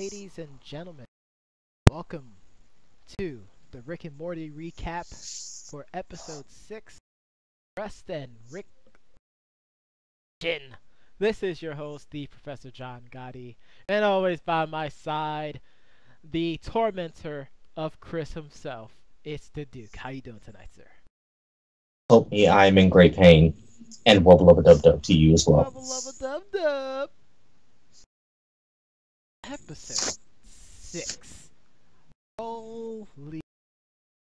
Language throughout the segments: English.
Ladies and gentlemen, welcome to the Rick and Morty recap for episode 6, Rest and Rick Jin. This is your host, the Professor John Gotti, and always by my side, the tormentor of Chris himself. It's the Duke. How you doing tonight, sir? Help me, I am in great pain. And wubba lubba dub dub to you as well. Wubba lubba dub dub. Episode 6. Holy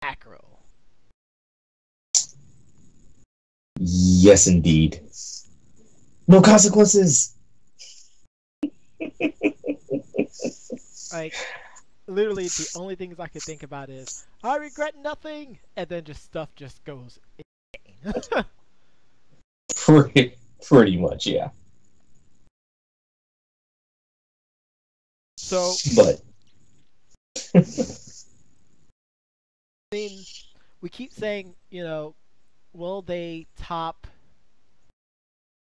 mackerel. Yes, indeed. No consequences. Like, literally, the only things I could think about is, I regret nothing, and then just stuff just goes insane. Pretty much, yeah. So, but I mean, we keep saying, will they top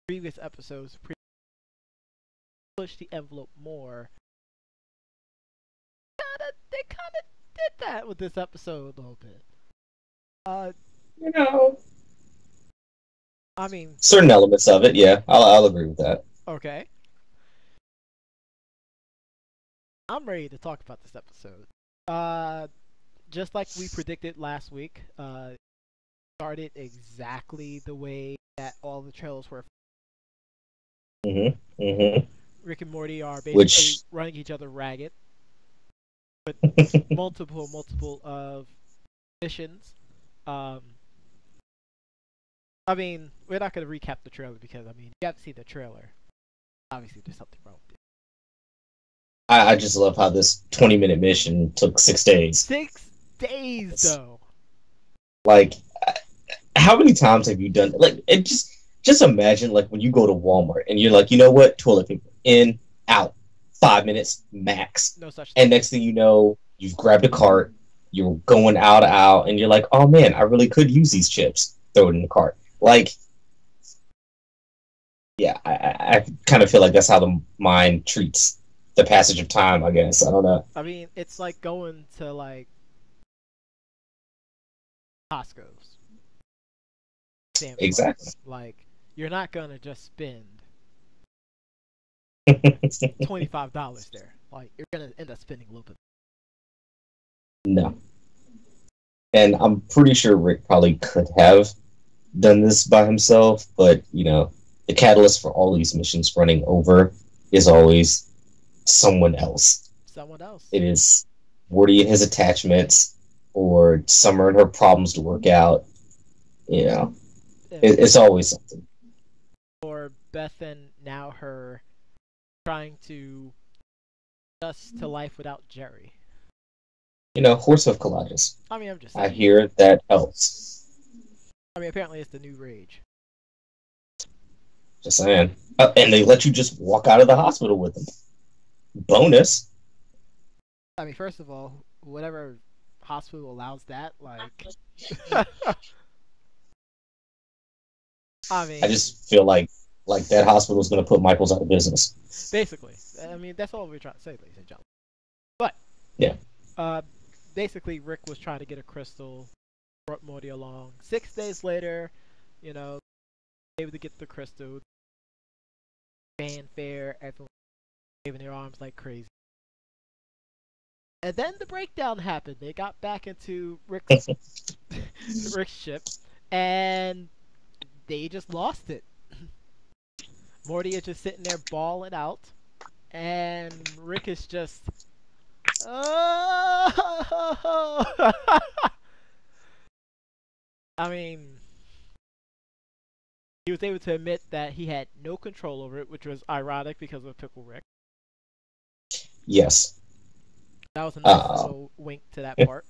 previous episodes, push the envelope more? They kind of did that with this episode a little bit. I mean, certain elements of it, yeah, I'll agree with that. Okay. I'm ready to talk about this episode. Just like we predicted last week, started exactly the way that all the trailers were. Rick and Morty are basically running each other ragged with multiple of missions. I mean, we're not going to recap the trailer because, I mean, you have to see the trailer. Obviously, there's something wrong with it. I just love how this 20-minute mission took 6 days. 6 days, though. Like, how many times have you done like it? Just imagine, like, when you go to Walmart and you're like, you know what, toilet paper in, out, 5 minutes max. No such thing. And next thing you know, you've grabbed a cart, you're going out, and you're like, oh man, I really could use these chips. Throw it in the cart. Like, yeah, I kind of feel like that's how the mind treats the passage of time, I guess. I don't know. I mean, it's like going to, like, Costco's. Exactly. Like, you're not gonna just spend $25 there. Like, you're gonna end up spending a little bit. No. And I'm pretty sure Rick probably could have done this by himself, but, the catalyst for all these missions running over is always someone else. Someone else. It is Morty and his attachments, or Summer and her problems to work out. It's always something. Or Beth and now her trying to adjust to life without Jerry. Horsehoof collages. I mean, I'm just saying. I hear that helps. I mean, apparently it's the new rage. Just saying. And they let you just walk out of the hospital with them. Bonus. I mean, first of all, whatever hospital allows that, like... I mean... I just feel like that hospital is going to put Michaels out of business. Basically. I mean, that's all we're trying to say, ladies and gentlemen. But... Yeah. Basically, Rick was trying to get a crystal, brought Morty along. 6 days later, able to get the crystal. Fanfare, everyone waving their arms like crazy. And then the breakdown happened. They got back into Rick's ship, and they just lost it. Morty is just sitting there bawling out, and Rick is just... I mean, he was able to admit that he had no control over it, which was ironic because of Pickle Rick. Yes. That was a nice little wink to that part.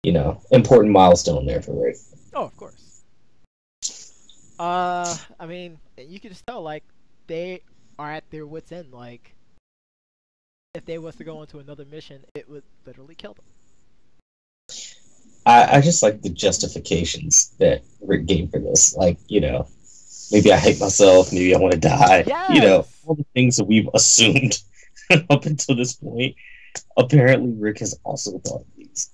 Important milestone there for Rick. Oh, of course. I mean, you can just tell, like, they are at their wits' end. Like, if they was to go into another mission, it would literally kill them. I just like the justifications that Rick gave for this. Like, maybe I hate myself, maybe I want to die. Yes! All the things that we've assumed up until this point. Apparently, Rick has also thought of these.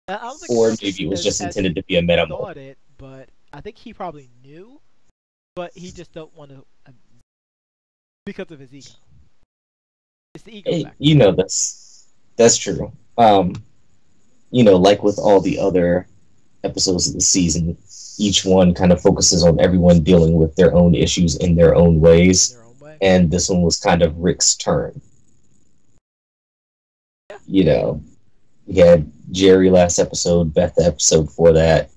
I don't think Or so much maybe it was just as he intended to be a meta moment. thought it, but I think he probably knew, but he just don't want to because of his ego. It's the ego factor. You know, that's true. Like with all the other episodes of the season, each one kind of focuses on everyone dealing with their own issues in their own ways. In their own way. And this one was kind of Rick's turn. Yeah. You know, we had Jerry last episode, Beth the episode before that.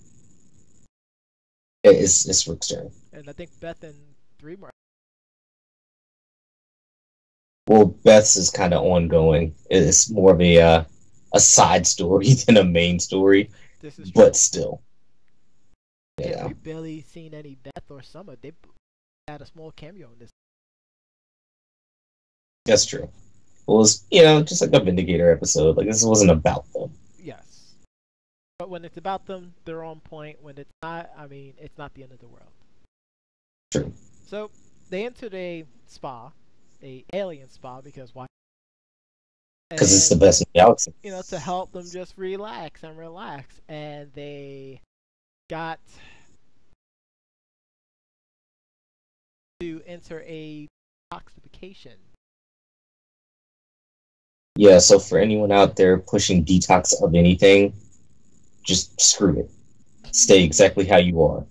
It's Rick's turn. And I think Beth and 3 more. Well, Beth's is kind of ongoing. It's more of a side story than a main story. This is true. But still. Yeah, we've barely seen any Beth or Summer. They had a small cameo in this. That's true. Well, it's, just like a Vindicator episode. Like, this wasn't about them. Yes. But when it's about them, they're on point. When it's not, I mean, it's not the end of the world. True. So, they entered a spa, a alien spa, because why? Because it's the best in the galaxy. To help them just relax. And they got to enter a detoxification. Yeah, so for anyone out there pushing detox of anything, just screw it. Stay exactly how you are.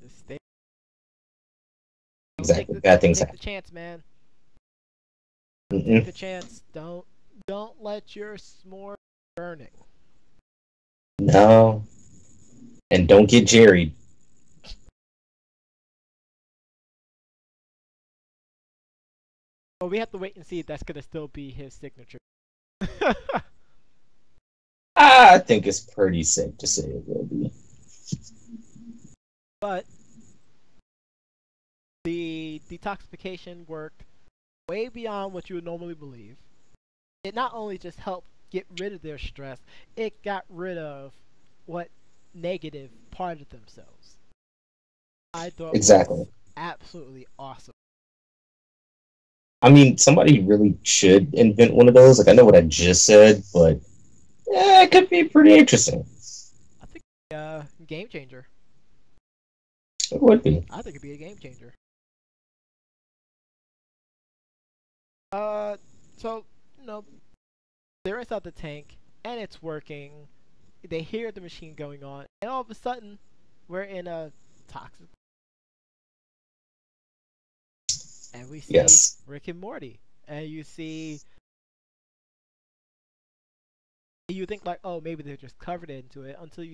Just stay. Exactly. Bad things happen. Take the chance, man. Mm-mm. Take the chance. Don't let your s'more burning. No. And don't get Jerry. Well, we have to wait and see if that's gonna still be his signature. I think it's pretty safe to say it will be. But the detoxification worked way beyond what you would normally believe. It not only just helped get rid of their stress, it got rid of what negative part of themselves. I thought exactly. was absolutely awesome. I mean, somebody really should invent one of those. Like, I know what I just said, but it could be pretty interesting. I think game changer. It would be. I think it'd be a game changer. So, they're inside the tank, and it's working. They hear the machine going on, and all of a sudden, we're in a toxic. And we see Rick and Morty, and you think like, oh, maybe they're just covered into it until you.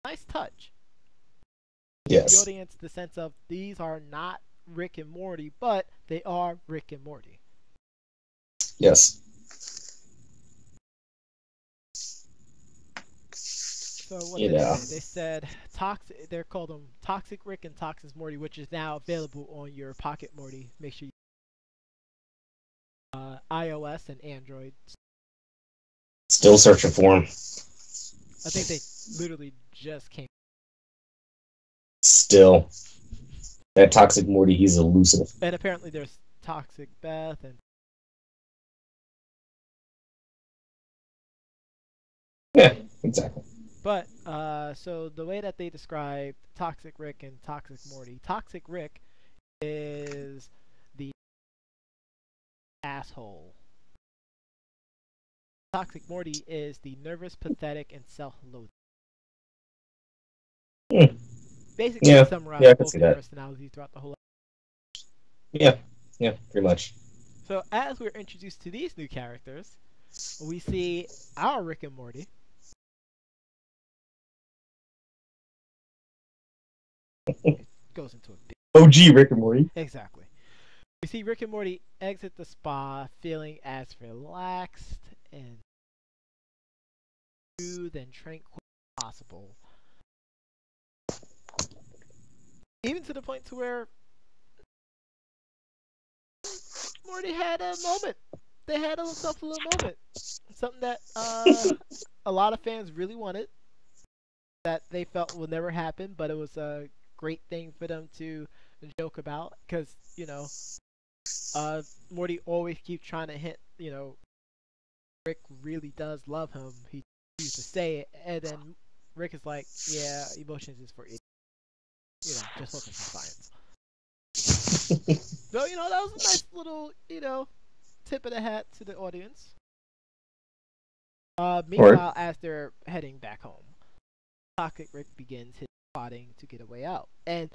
Nice touch. Yes. The audience, the sense of these are not Rick and Morty, but they are Rick and Morty. Yes. So what did they say? They said toxic. They're called them Toxic Rick and Toxic Morty, which is now available on your Pocket Morty. Make sure you iOS and Android. Still searching for them. I think they literally just came. Still, that Toxic Morty, he's elusive. And apparently there's Toxic Beth and. Yeah, exactly. But, so the way that they describe Toxic Rick and Toxic Morty, Toxic Rick is the asshole. Toxic Morty is the nervous, pathetic, and self-loathing. Basically, summarize both their personalities throughout the whole episode. Yeah, pretty much. So, as we're introduced to these new characters, we see our Rick and Morty. It goes into a big OG Rick and Morty. Exactly. We see Rick and Morty exit the spa feeling as relaxed and smooth and tranquil as possible. Even to the point to where Morty had a moment. They had themselves a little moment. Something that a lot of fans really wanted. That they felt will never happen, but it was a great thing for them to joke about because Morty always keeps trying to hint, Rick really does love him. He used to say it, and then Rick is like, "Yeah, emotions is for idiots. Just focus on science." So that was a nice little tip of the hat to the audience. Meanwhile, as they're heading back home, Toxic Rick begins his plotting to get a way out, and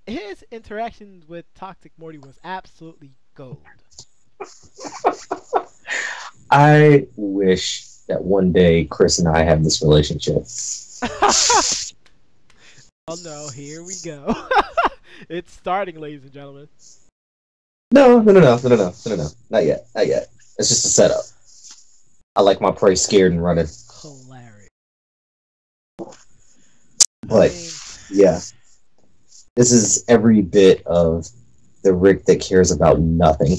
his interactions with Toxic Morty was absolutely gold. I wish that one day Chris and I have this relationship. Oh no, here we go. It's starting, ladies and gentlemen. No. Not yet. It's just a setup. I like my prey scared and running. Hilarious. But, yeah. This is every bit of the Rick that cares about nothing.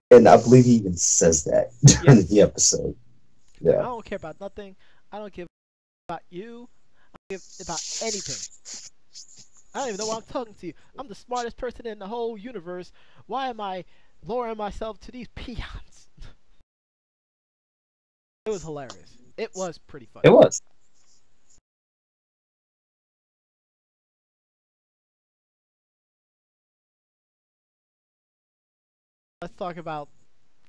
And I believe he even says that during the episode. Yeah. I don't care about nothing. I don't give about you. I don't give about anything. I don't even know why I'm talking to you. I'm the smartest person in the whole universe. Why am I lowering myself to these peons? It was hilarious. It was pretty funny. It was. Let's talk about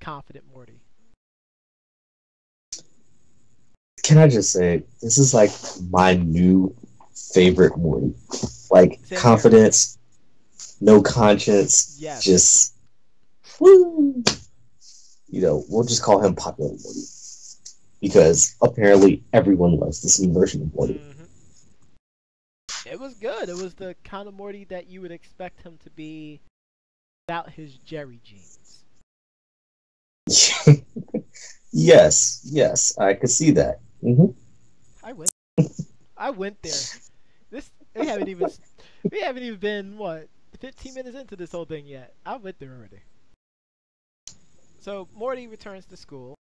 Confident Morty. Can I just say, this is like my new favorite Morty. Like, Same confidence, no conscience, Yes. just, woo! We'll just call him Popular Morty. Because apparently everyone loves this new version of Morty. Mm-hmm. It was good. It was the kind of Morty that you would expect him to be without his Jerry genes. Yes, I could see that. Mm-hmm. I went there. We haven't even been 15 minutes into this whole thing yet. I went there already. So Morty returns to school,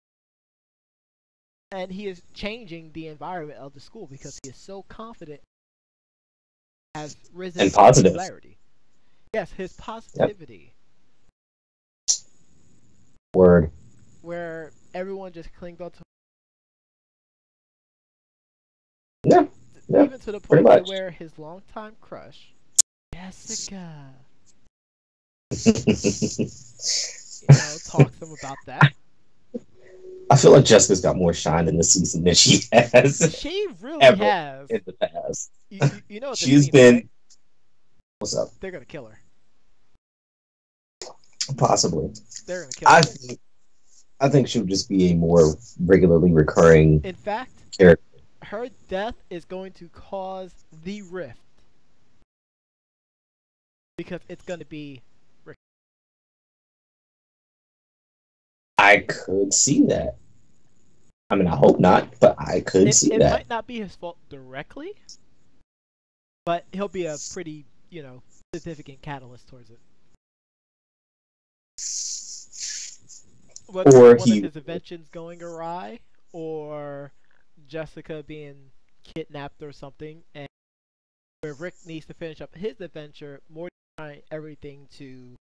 and he is changing the environment of the school because he is so confident. Has risen And positive. in popularity. Yes, his positivity. Yep. Word. Where everyone just clings on to. Yeah. Even to the point where his longtime crush, Jessica, talks to him about that. I feel like Jessica's got more shine in this season than she has. She really ever has. in the past. You know what she's been. Right? What's up? They're gonna kill her. Possibly. They're gonna kill her. I think she would just be a more regularly recurring. In fact, character. Her death is going to cause the rift because it's going to be Rick. I could see that. I mean, I hope not, but I could see that. It might not be his fault directly, but he'll be a pretty, significant catalyst towards it. Whether one of his inventions going awry, or Jessica being kidnapped or something, and where Rick needs to finish up his adventure, Morty trying everything to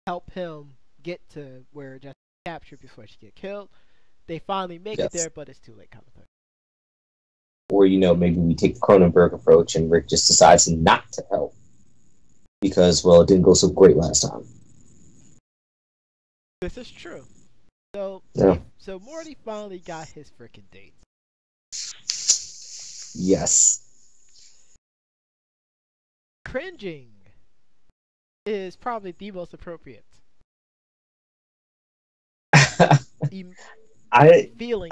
help him get to where Jessica's captured before she gets killed. They finally make it there, but it's too late, kind of thing. Or, maybe we take the Cronenberg approach and Rick just decides not to help. Because, it didn't go so great last time. This is true. So Morty finally got his freaking date. Yes. Cringing is probably the most appropriate. Feeling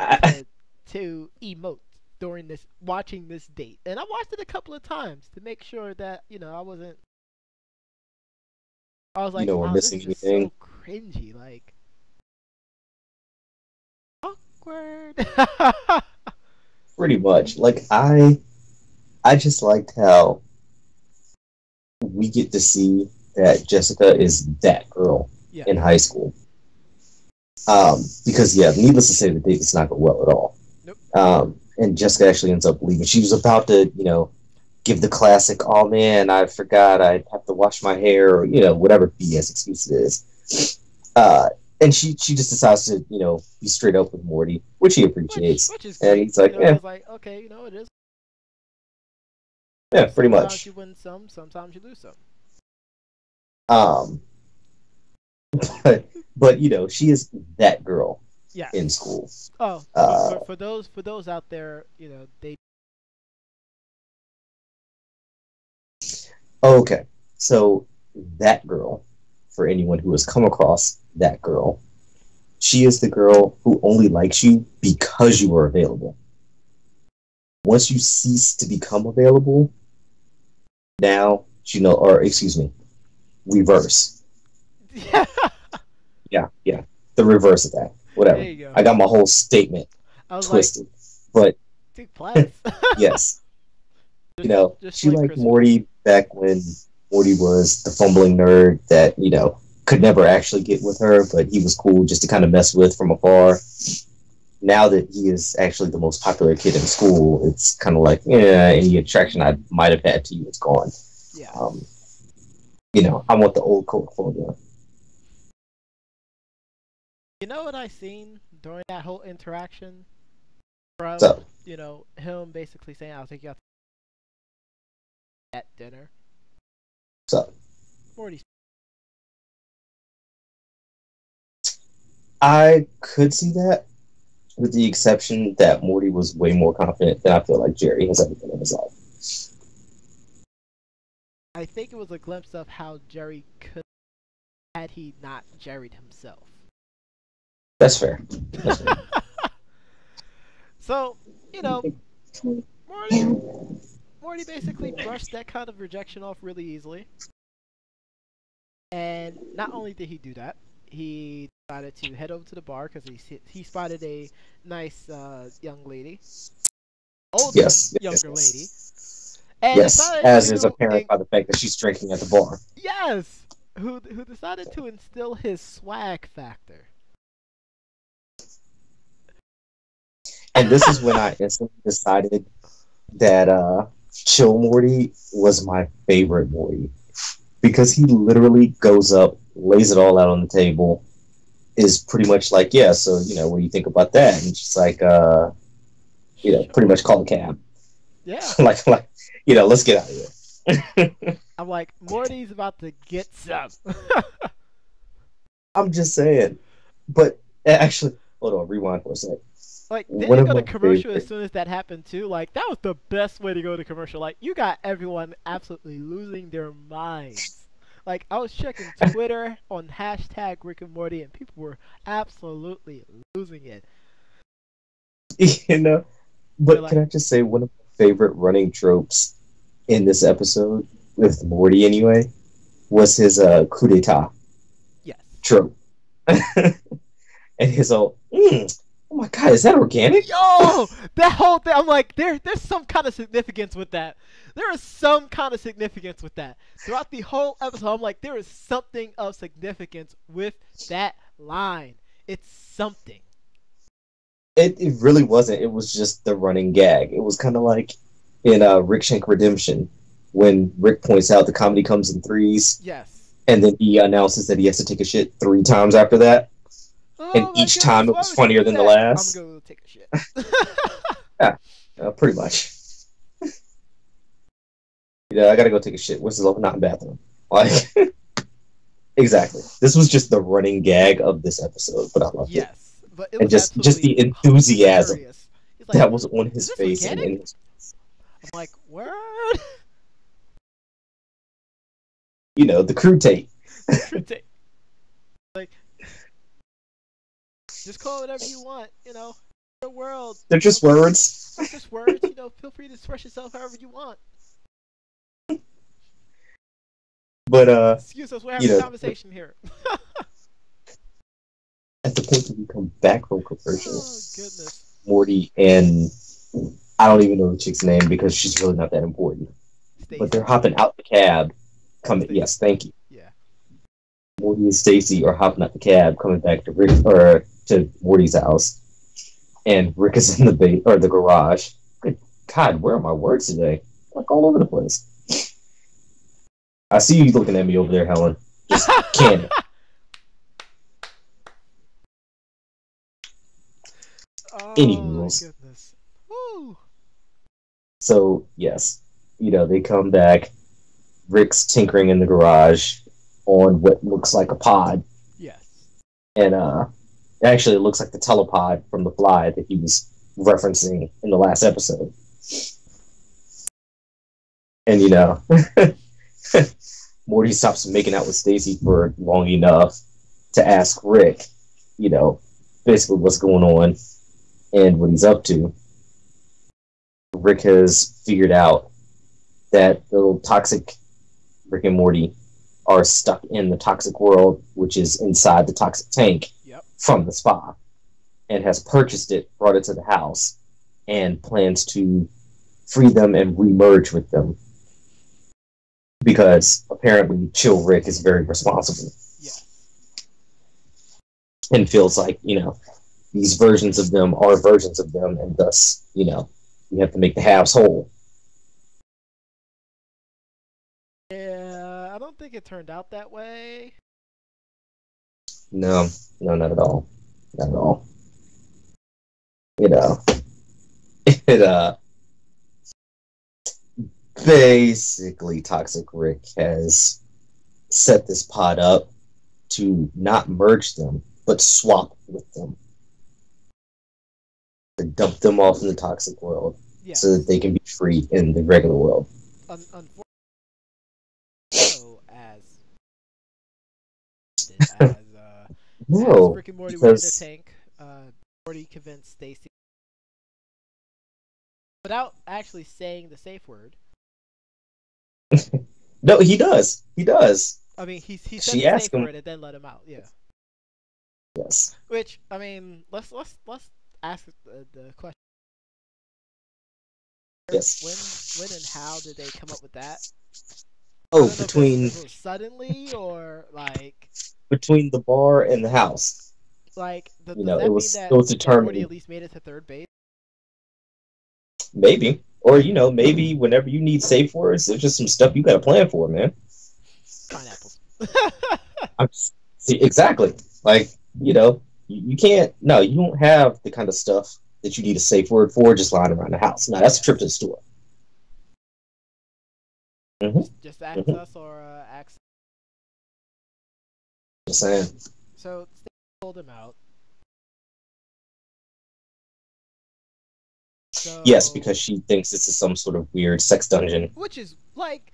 to emote during watching this date, and I watched it a couple of times to make sure that I wasn't. I was like, wow, this is just so cringy, like awkward. Pretty much. Like I just liked how we get to see that Jessica is that girl in high school. Because needless to say, the date does not go well at all. Nope. And Jessica actually ends up leaving. She was about to, give the classic, "Oh man, I forgot, I have to wash my hair," or whatever BS excuse it is. And she just decides to be straight up with Morty, which he appreciates, which is and great. he's like, I was like, okay, it is. yeah, pretty Sometimes much. you win some, sometimes you lose some. Um, but she is that girl Yes. in school. Oh, for those out there, they. Okay, so that girl, for anyone who has come across that girl, she is the girl who only likes you because you are available. Once you cease to become available, now or excuse me, reverse. Yeah. Yeah, the reverse of that. Whatever. There you go. I got my whole statement twisted, but yes, she liked Morty back when Morty was the fumbling nerd that could never actually get with her, but he was cool just to kind of mess with from afar. Now that he is actually the most popular kid in school, it's kind of like, any attraction I might have had to you is gone. Yeah. I want the old Coca-Cola. You know what I seen during that whole interaction? From, So, him basically saying, "I'll take you out at dinner." So, Morty. I could see that, with the exception that Morty was way more confident than I feel like Jerry has ever been in his life. I think it was a glimpse of how Jerry could had he not Jerried himself. That's fair. So, Morty basically brushed that kind of rejection off really easily. And not only did he do that, he decided to head over to the bar because he spotted a nice young lady. Younger lady. And yes, as is apparent by the fact that she's drinking at the bar. Yes! Who decided to instill his swag factor. And this is when I instantly decided that Chill Morty was my favorite Morty. Because he literally goes up, lays it all out on the table, is pretty much like, yeah, so, what do you think about that? And she's like, pretty much call a cab. Yeah. like, let's get out of here. I'm like, Morty's about to get some. I'm just saying. But, actually, hold on, rewind for a sec. Like, didn't it go to commercial as soon as that happened, too? Like, that was the best way to go to commercial. Like, you got everyone absolutely losing their minds. Like, I was checking Twitter on hashtag Rick and Morty, and people were absolutely losing it. But can I just say, one of my favorite running tropes in this episode, with Morty anyway, was his coup d'etat trope. And his old, oh my god, is that organic? Yo! That whole thing, I'm like, there's some kind of significance with that. There is some kind of significance with that. Throughout the whole episode, I'm like, there is something of significance with that line. It's something. It really wasn't. It was just the running gag. It was kind of like in Rick Shank Redemption, when Rick points out the comedy comes in threes. Yes. And then he announces that he has to take a shit 3 times after that. And each time it was funnier than the last. I'm gonna go take a shit. Yeah, pretty much. I gotta go take a shit. Where's the not in the bathroom? Like, exactly. This was just the running gag of this episode, but I loved it. Yes, but it and was just the enthusiasm like, that was on his face. And in his... I'm like, word. The crew tape. Like, just call it whatever you want, the world. They're just words. They're just words, feel free to express yourself however you want. But, excuse us, we're having a conversation here. At the point that we come back from commercial, goodness. Morty and I don't even know the chick's name because she's really not that important. Stacey. But they're hopping out the cab. Yes, thank you. Yeah. Morty and Stacy are hopping out the cab, coming back to Rick to Morty's house, and Rick is in the garage. Good God, where are my words today? like all over the place. I see you looking at me over there, Helen. Just can't. Any Oh my rules. goodness. Woo. So yes, they come back. Rick's tinkering in the garage on what looks like a pod, Yes. and actually it looks like the telepod from The Fly that he was referencing in the last episode. And Morty stops making out with Stacy for long enough to ask Rick, basically what's going on and what he's up to. Rick has figured out that the little toxic Rick and Morty are stuck in the toxic world, which is inside the toxic tank from the spa, and has purchased it, brought it to the house, and plans to free them and remerge with them. Because apparently Chill Rick is very responsible. Yeah. And feels like, these versions of them are versions of them, and thus, you have to make the halves whole. Yeah, I don't think it turned out that way. No, not at all. Not at all. It basically Toxic Rick has set this pod up to not merge them, but swap with them. To dump them off in the toxic world, so that they can be free in the regular world. Unfortunately, as Rick and Morty were in the tank, Morty convinced Stacy without actually saying the safe word. No, he does. He does. I mean, he said the safe word and then let him out. Yeah. Yes. Which, I mean, let's ask the question. Yes. When and how did they come up with that? Oh, between suddenly or like between the bar and the house. Like, does it that was mean it was that determined. Morty at least made it to third base? Maybe, or maybe whenever you need safe words, there's just some stuff you got to plan for, man. Pineapples. See, exactly. Like, you can't. No, you don't have the kind of stuff that you need a safe word for just lying around the house. No, that's a trip to the store. Mm-hmm. Just ask us or ask. Just saying. So Stacey pulled him out. So, yes, because she thinks this is some sort of weird sex dungeon. Which is like,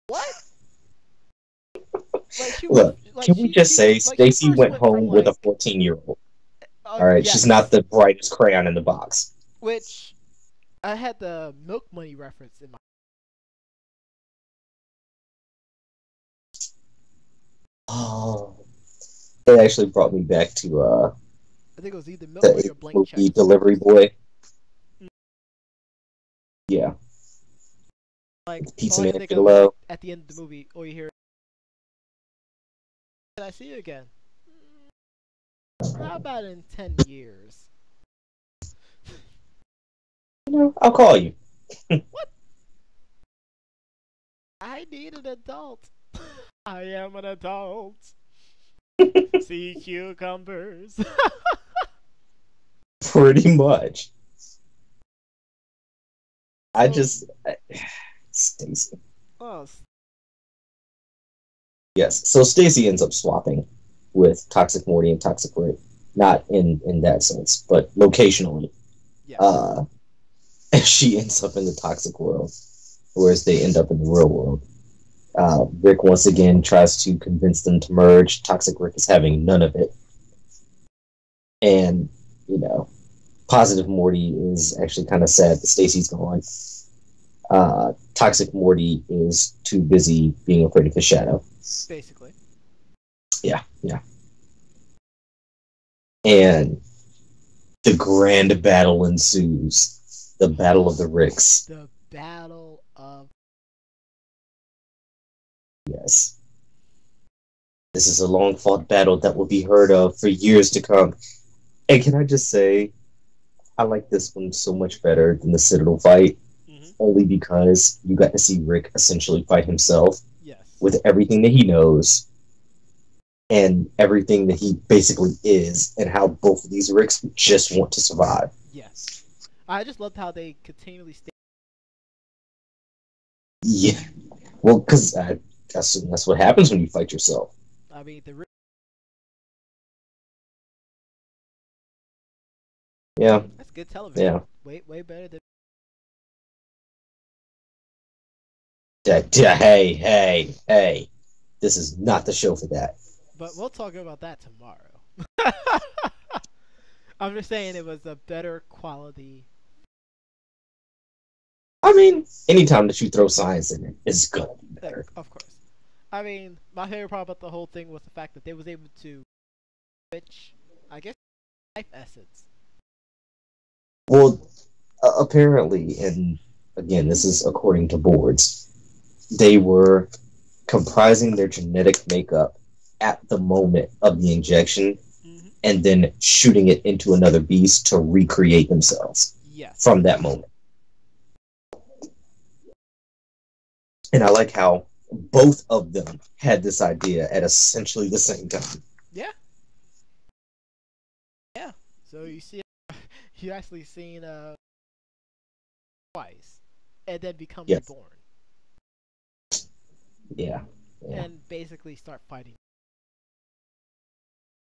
what? Like, look, can we just say Stacy went home with a 14-year-old? All right, yes. She's not the brightest crayon in the box. Which, I had the Milk Money reference in my. Oh, it actually brought me back to I think it was either Milk Money or Blank Check. Delivery Boy. Yeah. Like, Pizza Man Bigelow. At the end of the movie, all you hear. Can I see you again? How about in 10 years? I'll call you. What? I need an adult. I am an adult. See cucumbers. Pretty much. Stacy. Oh. Yes, so Stacy ends up swapping with Toxic Morty and Toxic Rick. Not in that sense, but locationally. Yeah. She ends up in the toxic world, whereas they end up in the real world. Rick once again tries to convince them to merge. Toxic Rick is having none of it. And, Positive Morty is actually kind of sad that Stacy's gone. Toxic Morty is too busy being afraid of his shadow. Basically. Yeah. And the grand battle ensues. The Battle of the Ricks. The Battle of... Yes. This is a long-fought battle that will be heard of for years to come. And can I just say, I like this one so much better than the Citadel fight. Mm-hmm. only because you got to see Rick essentially fight himself Yes. with everything that he knows and everything that he basically is, and how both of these Ricks just want to survive. Yes. I just loved how they continually stay. Yeah. Well, because I assume that's what happens when you fight yourself. I mean, Yeah. that's good television. Yeah. Way better than. Hey. This is not the show for that. But we'll talk about that tomorrow. I'm just saying it was a better quality. I mean, anytime that you throw science in it, it's gonna be better. Of course. I mean, my favorite part about the whole thing was the fact that they was able to switch, I guess, life essence. Well, apparently, and again, this is according to boards, they were comprising their genetic makeup at the moment of the injection and then shooting it into another beast to recreate themselves from that moment. And I like how both of them had this idea at essentially the same time. Yeah. Yeah. So you see, you actually seen twice, and then become reborn. Yeah. And basically start fighting.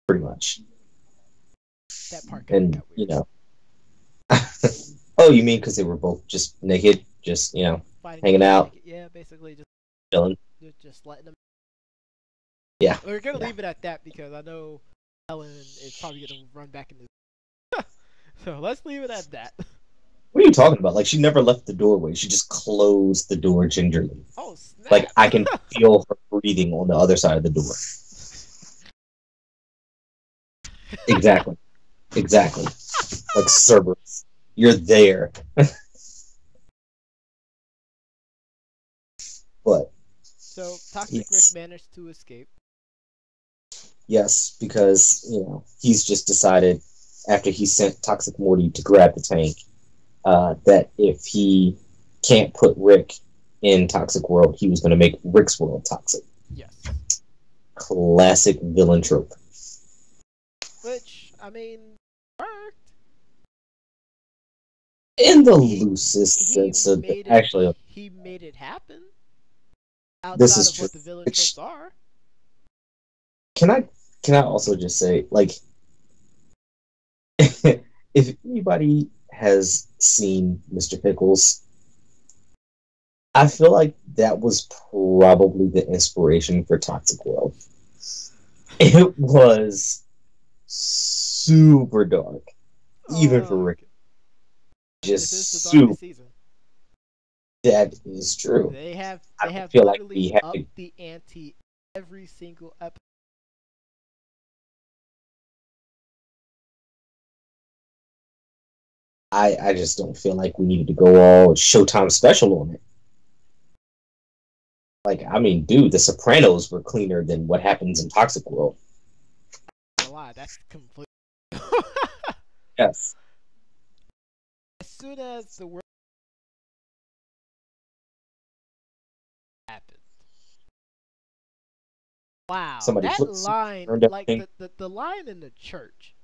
Pretty much. That part got weird. You know. Oh, you mean because they were both just naked, just fighting, hanging out? Naked. Yeah, basically just chilling. Just letting them. Yeah. We're gonna leave it at that because I know Ellen is probably gonna run back into. So let's leave it at that. What are you talking about? Like, she never left the doorway. She just closed the door gingerly. Oh, snap. Like, I can feel her breathing on the other side of the door. Exactly. Like Cerberus. You're there. But. So, Toxic Rick managed to escape. Yes, because, he's just decided, after he sent Toxic Morty to grab the tank, that if he can't put Rick in Toxic World, he was going to make Rick's world toxic. Yes. Classic villain trope. Which, I mean, worked. In the loosest sense of it, actually. He made it happen. This is outside of true. what the villain tropes are. Can I also just say, like, if anybody has seen Mr. Pickles, I feel like that was probably the inspiration for Toxic World. It was super dark, even for Rick. Just this is the darkest season. That is true. They have feel literally like upped the ante every single episode. I just don't feel like we needed to go all Showtime special on it. Like, I mean, dude, The Sopranos were cleaner than what happens in Toxic World. A lie, that's complete. Yes. As soon as the world happened, wow, somebody that line, like the line in the church.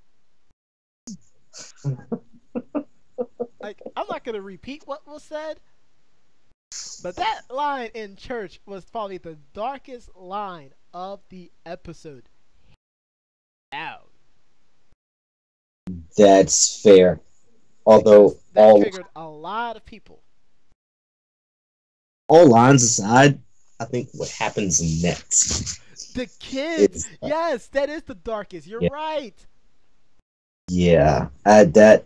Like, I'm not gonna repeat what was said, but that line in church was probably the darkest line of the episode. Out. That's fair. Although that triggered a lot of people. All lines aside, I think what happens next. The kids. Yes, that is the darkest. You're right. Yeah, that.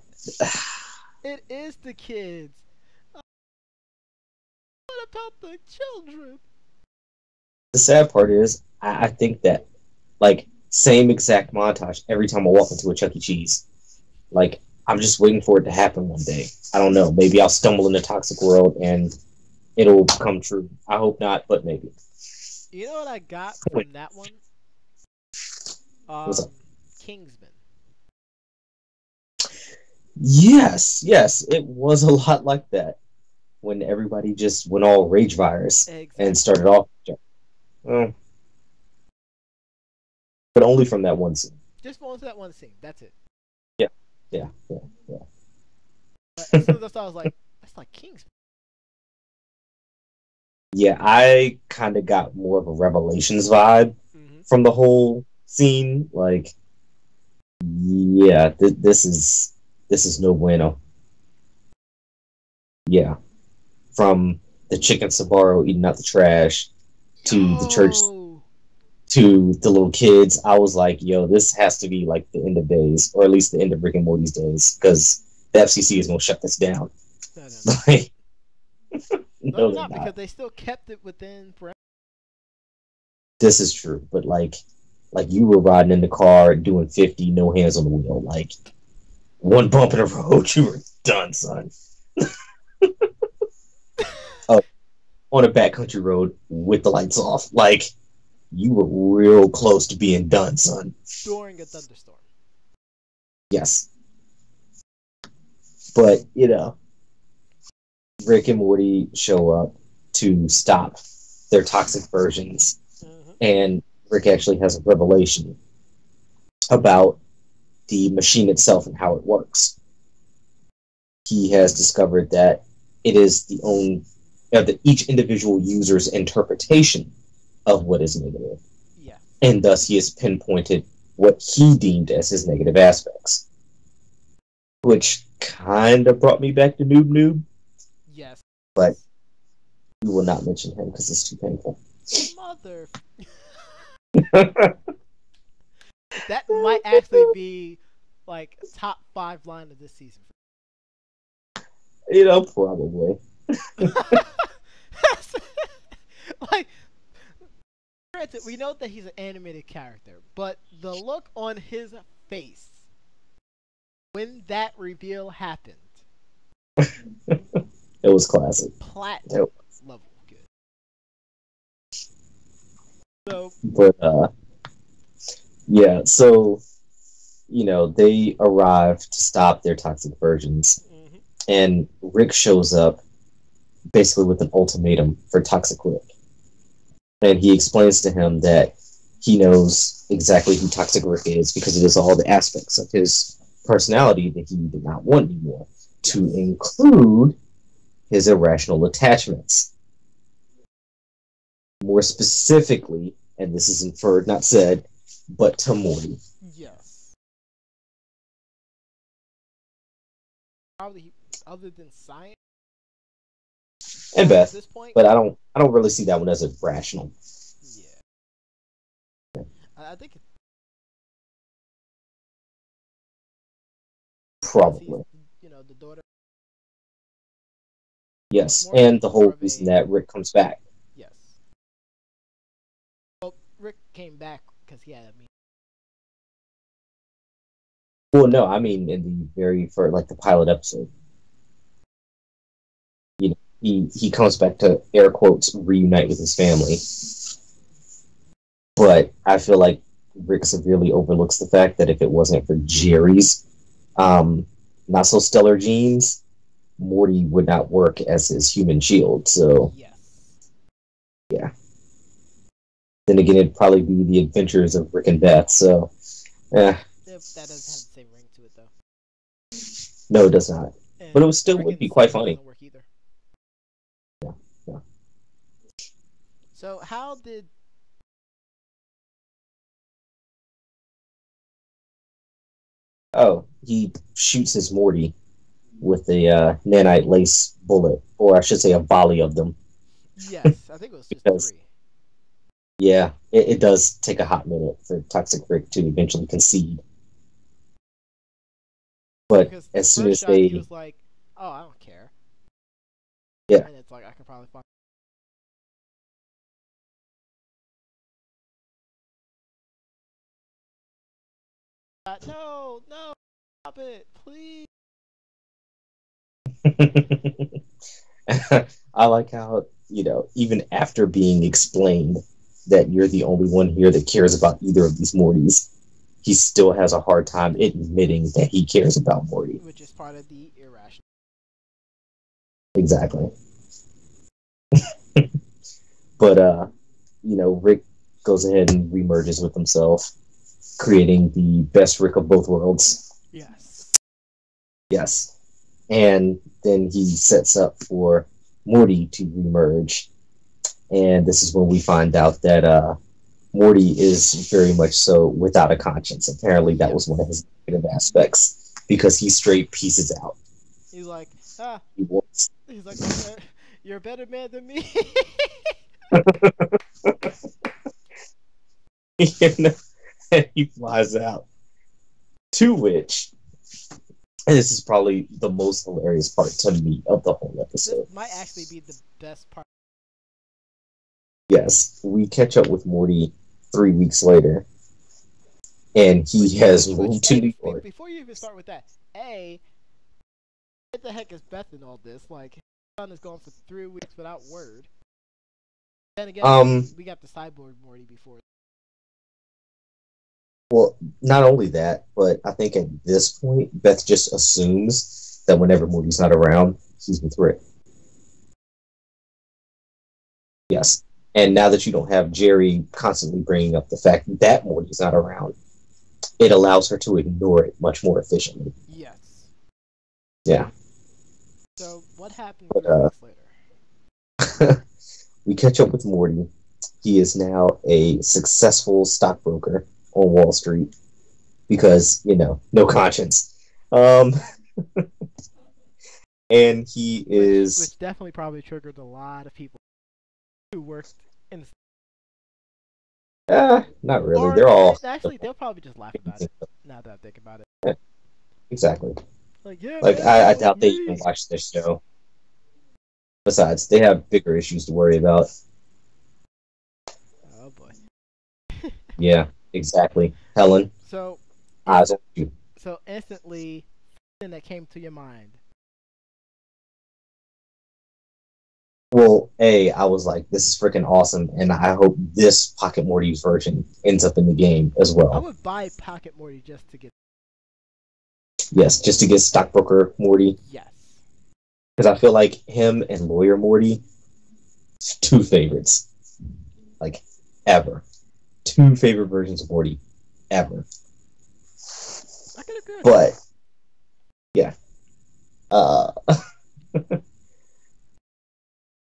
It is the kids. What about the children? The sad part is, I think that, like, same exact montage every time I walk into a Chuck E. Cheese. Like, I'm just waiting for it to happen one day. I don't know. Maybe I'll stumble into Toxic World and it'll come true. I hope not, but maybe. You know what I got from that one? What's up? Kingsman. Yes, it was a lot like that. when everybody just went all rage virus Exactly. and started off. Well, but only from that one scene. Just going to that one scene. That's it. Yeah, yeah, yeah, But as soon as I saw, I was like, that's like King's. yeah. I kind of got more of a Revelations vibe from the whole scene. Like, yeah, this is no bueno. Yeah, from the chicken Sabaro eating out the trash to the church to the little kids, I was like, yo, this has to be like the end of days, or at least the end of Rick and Morty's days, because the FCC is going to shut this down. No. Like, no, they're not, because they still kept it within. This is true, but like you were riding in the car doing 50, no hands on the wheel. Like, one bump in the road, you were done, son. Oh, on a backcountry road with the lights off. Like, you were real close to being done, son. During a thunderstorm. Yes. But, you know, Rick and Morty show up to stop their toxic versions. And Rick actually has a revelation about the machine itself and how it works. He has discovered that it is each individual user's interpretation of what is negative. Yeah. And thus he has pinpointed what he deemed as his negative aspects. Which kind of brought me back to Noob. Yes. But we will not mention him because it's too painful. Mother. That might actually be like top 5 line of this season. You know, probably. Like, granted, we know that he's an animated character, but the look on his face when that reveal happened, it was classic. Platinum level good. So, but yeah, so you know, they arrive to stop their toxic versions, and Rick shows up basically with an ultimatum for Toxic Rick. And he explains to him that he knows exactly who Toxic Rick is because it is all the aspects of his personality that he did not want anymore, to include his irrational attachments. More specifically, and this is inferred, not said, but to Morty. Yes. Probably other than science. And Beth, at this point, but I don't really see that one as irrational. Yeah. I think probably. You know, the daughter. Yes, and the whole reason that Rick comes back. Yes. Well, Rick came back because he had a meeting. Well, no, I mean in the very first, like the pilot episode. You know, he comes back to, air quotes, reunite with his family. But I feel like Rick severely overlooks the fact that if it wasn't for Jerry's not so stellar genes, Morty would not work as his human shield. So, yeah. Then again, it'd probably be the adventures of Rick and Beth. So, that doesn't have the same ring to it, though. No, it does not. And but it would be quite funny. Doesn't work either. Yeah. So, how did? Oh, he shoots his Morty with a nanite lace bullet, or I should say a volley of them. Yes, I think it was just 3. Yeah, it does take a hot minute for Toxic Rick to eventually concede. But because as soon as he was like, "Oh, I don't care." Yeah, and it's like I could probably find. No, stop it, please. I like how, you know, even after being explained that you're the only one here that cares about either of these Mortys, he still has a hard time admitting that he cares about Morty. Which is part of the irrational. Exactly. But Rick goes ahead and remerges with himself, creating the best Rick of both worlds. Yes. Yes. And then he sets up for Morty to remerge. And this is when we find out that Morty is very much so without a conscience. Apparently that was one of his negative aspects, because he straight pieces out. He's like, he's like, you're a better man than me. And he flies out. To which, and this is probably the most hilarious part to me of the whole episode. This might actually be the best part. Yes, we catch up with Morty 3 weeks later, and he has moved to New York. Before you even start with that, what the heck is Beth in all this? Like, his son is gone for 3 weeks without word. Then again, we got the cyborg Morty before. Well, not only that, but I think at this point, Beth just assumes that whenever Morty's not around, he's with Rick. Yes. And now that you don't have Jerry constantly bringing up the fact that Morty's not around, it allows her to ignore it much more efficiently. Yes. Yeah. So, what happened 3 weeks later? We catch up with Morty. He is now a successful stockbroker on Wall Street because, no conscience. And he is... Which definitely probably triggered a lot of people who worked in the... not really. Or, they're all... Actually, they'll probably just laugh about it, now that I think about it. Yeah, exactly. Like, yeah, man, I doubt they even watch this show. Besides, they have bigger issues to worry about. Oh, boy. Yeah, exactly. Helen, so eyes on you. So, instantly, something that came to your mind. Well, I was like, this is freaking awesome, and I hope this Pocket Morty's version ends up in the game as well. I would buy Pocket Morty just to get... Yes, just to get Stockbroker Morty. Yes. Because I feel like him and Lawyer Morty, 2 favorites. Like, ever. 2 favorite versions of Morty, ever. I could agree. But, yeah.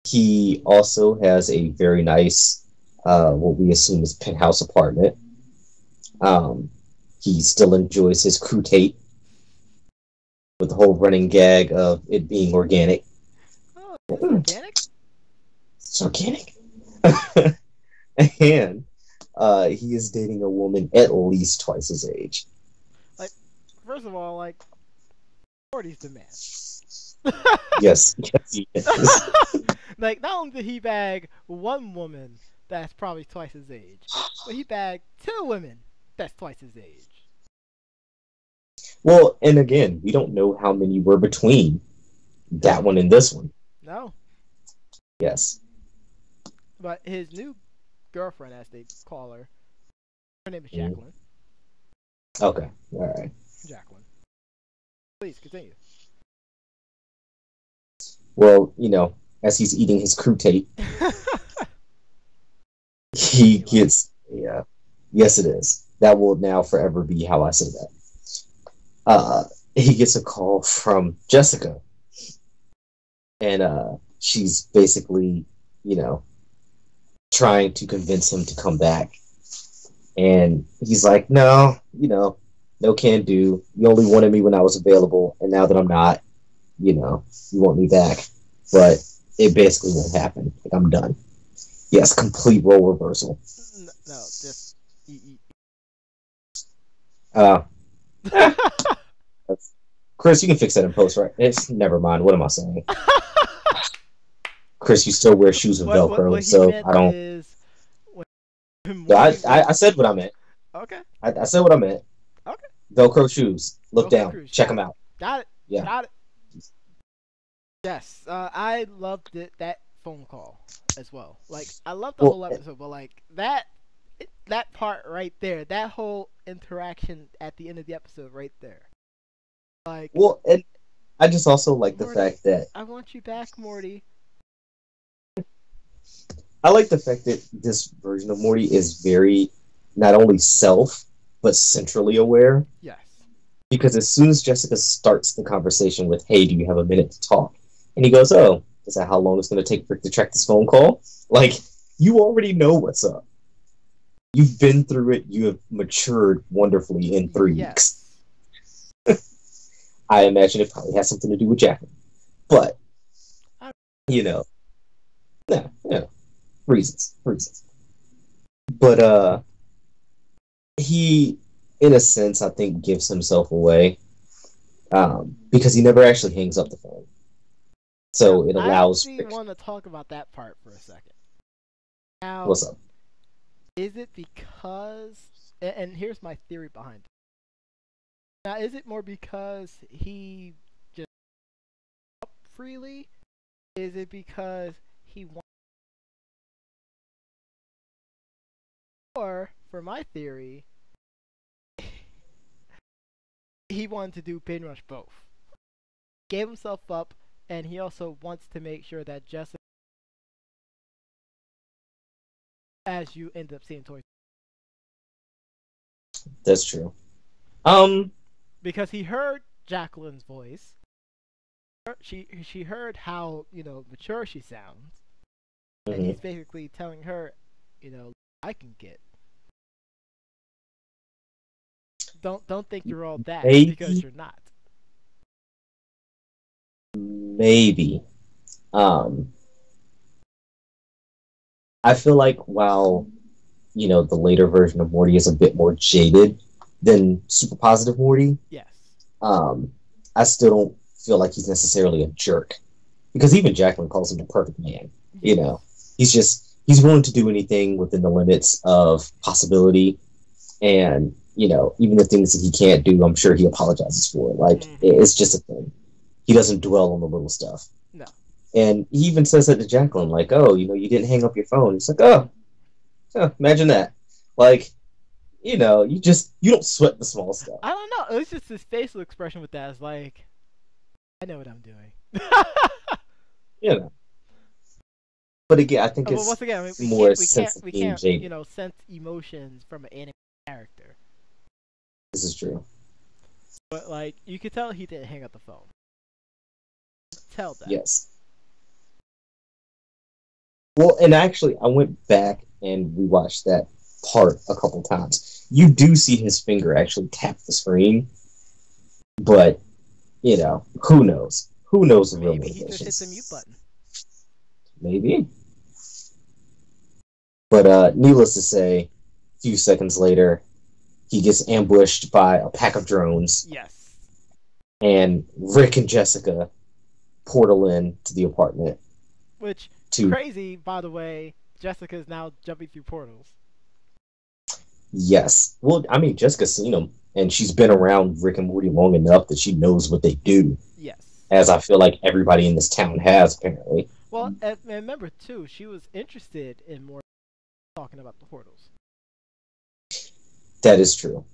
He also has a very nice, what we assume is penthouse apartment. He still enjoys his crew tape, with the whole running gag of it being organic. Oh, it's organic? It's organic. And he is dating a woman at least twice his age. Like, first of all, like, Morty's the man. Yes, he is. Like, not only did he bag one woman that's probably twice his age, but he bagged 2 women that's twice his age. Well, and again, we don't know how many were between that one and this one. No. Yes. But his new girlfriend, as they call her name is Jacqueline. Okay, alright. Jacqueline. Please, continue. Well, as he's eating his crew tape, he gets... Yeah. Yes, it is. That will now forever be how I say that. He gets a call from Jessica, and she's basically, trying to convince him to come back, and he's like, no can do. You only wanted me when I was available, and now that I'm not, you want me back, but it basically won't happen. Like, I'm done. Yes, complete role reversal. No, just Chris, you can fix that in post, right? Never mind. What am I saying? Chris, you still wear shoes with Velcro, what so I don't. I said what I meant. Okay. I said what I meant. Okay. Velcro shoes. Look down. Shoes. Check them out. Got it. Yeah. Got it. Yes. I loved that phone call as well. Like, I loved the whole episode, but like that part right there, that whole interaction at the end of the episode right there. Like, well, and I just also like the fact that I want you back, Morty. I like the fact that this version of Morty is very not only self but centrally aware. Yes. Because as soon as Jessica starts the conversation with, "Hey, do you have a minute to talk?" and he goes, "Oh, is that how long it's going to take for Rick to track this phone call?" Like, you already know what's up. You've been through it. You have matured wonderfully in 3 weeks. I imagine it probably has something to do with Jacqueline. But, no, reasons. But, he, in a sense, I think, gives himself away because he never actually hangs up the phone. So it allows... I actually want to talk about that part for a second. Now, what's up? Is it because... And here's my theory behind it. Now, is it more because he just up freely? Is it because he wants... Or, for my theory, he wanted to do Pin Rush both. Gave himself up, and he also wants to make sure that Jessica, as you end up seeing towards... That's true. Because he heard Jacqueline's voice. She heard how, mature she sounds. Mm-hmm. And he's basically telling her, I can get. Don't think you're all that because you're not. Maybe. I feel like while, the later version of Morty is a bit more jaded than super positive Morty. Yes. I still don't feel like he's necessarily a jerk. Because even Jacqueline calls him the perfect man. He's willing to do anything within the limits of possibility. And, even the things that he can't do, I'm sure he apologizes for. Like, it's just a thing. He doesn't dwell on the little stuff. No. And he even says that to Jacqueline, like, "Oh, you didn't hang up your phone." It's like, oh, imagine that. Like, you don't sweat the small stuff. I don't know. It was just his facial expression with that. It's like, I know what I'm doing. But again, I think it's once again, more we can't sense emotions from an anime character. This is true. But, like, you could tell he didn't hang up the phone. Tell that. Yes. Well, and actually, I went back and rewatched that part a couple times. You do see his finger actually tap the screen, but, who knows? Who knows the real motivations? Maybe he just hit the mute button. Maybe. But, needless to say, a few seconds later, he gets ambushed by a pack of drones. Yes. And Rick and Jessica portal in to the apartment. Which, crazy, by the way, Jessica is now jumping through portals. Yes. Well, I mean, Jessica's seen them, and she's been around Rick and Morty long enough that she knows what they do. Yes. As I feel like everybody in this town has, apparently. Well, and remember, too, she was interested in more talking about the portals. That is true.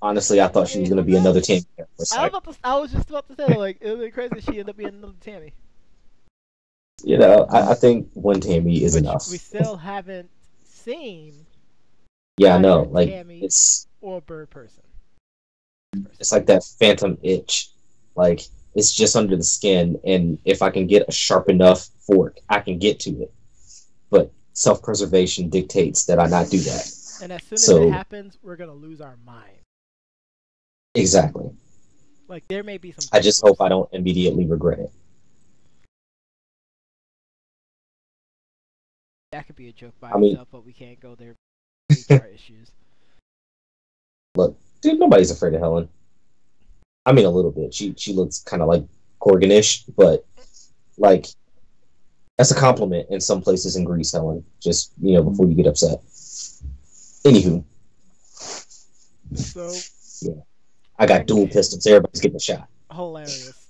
Honestly, I thought she was going to be another Tammy. I was just about to say, like, it would be crazy if she ended up being another Tammy. I think one Tammy is enough. We still haven't seen. Yeah, I know. Like, Tammy it's or bird person. It's like that phantom itch. Like, it's just under the skin, and if I can get a sharp enough fork, I can get to it. But self-preservation dictates that I not do that. And as soon as it happens, we're gonna lose our mind. Exactly. Like, there may be some... I just hope I don't immediately regret it. That could be a joke by itself, but we can't go there. HR issues. Look, dude, nobody's afraid of Helen. I mean, a little bit. She looks kind of like Corganish, but, like, that's a compliment in some places in Greece, Helen. Just, before you get upset. Anywho. So... Yeah. I got dual pistols. Everybody's getting a shot. Hilarious.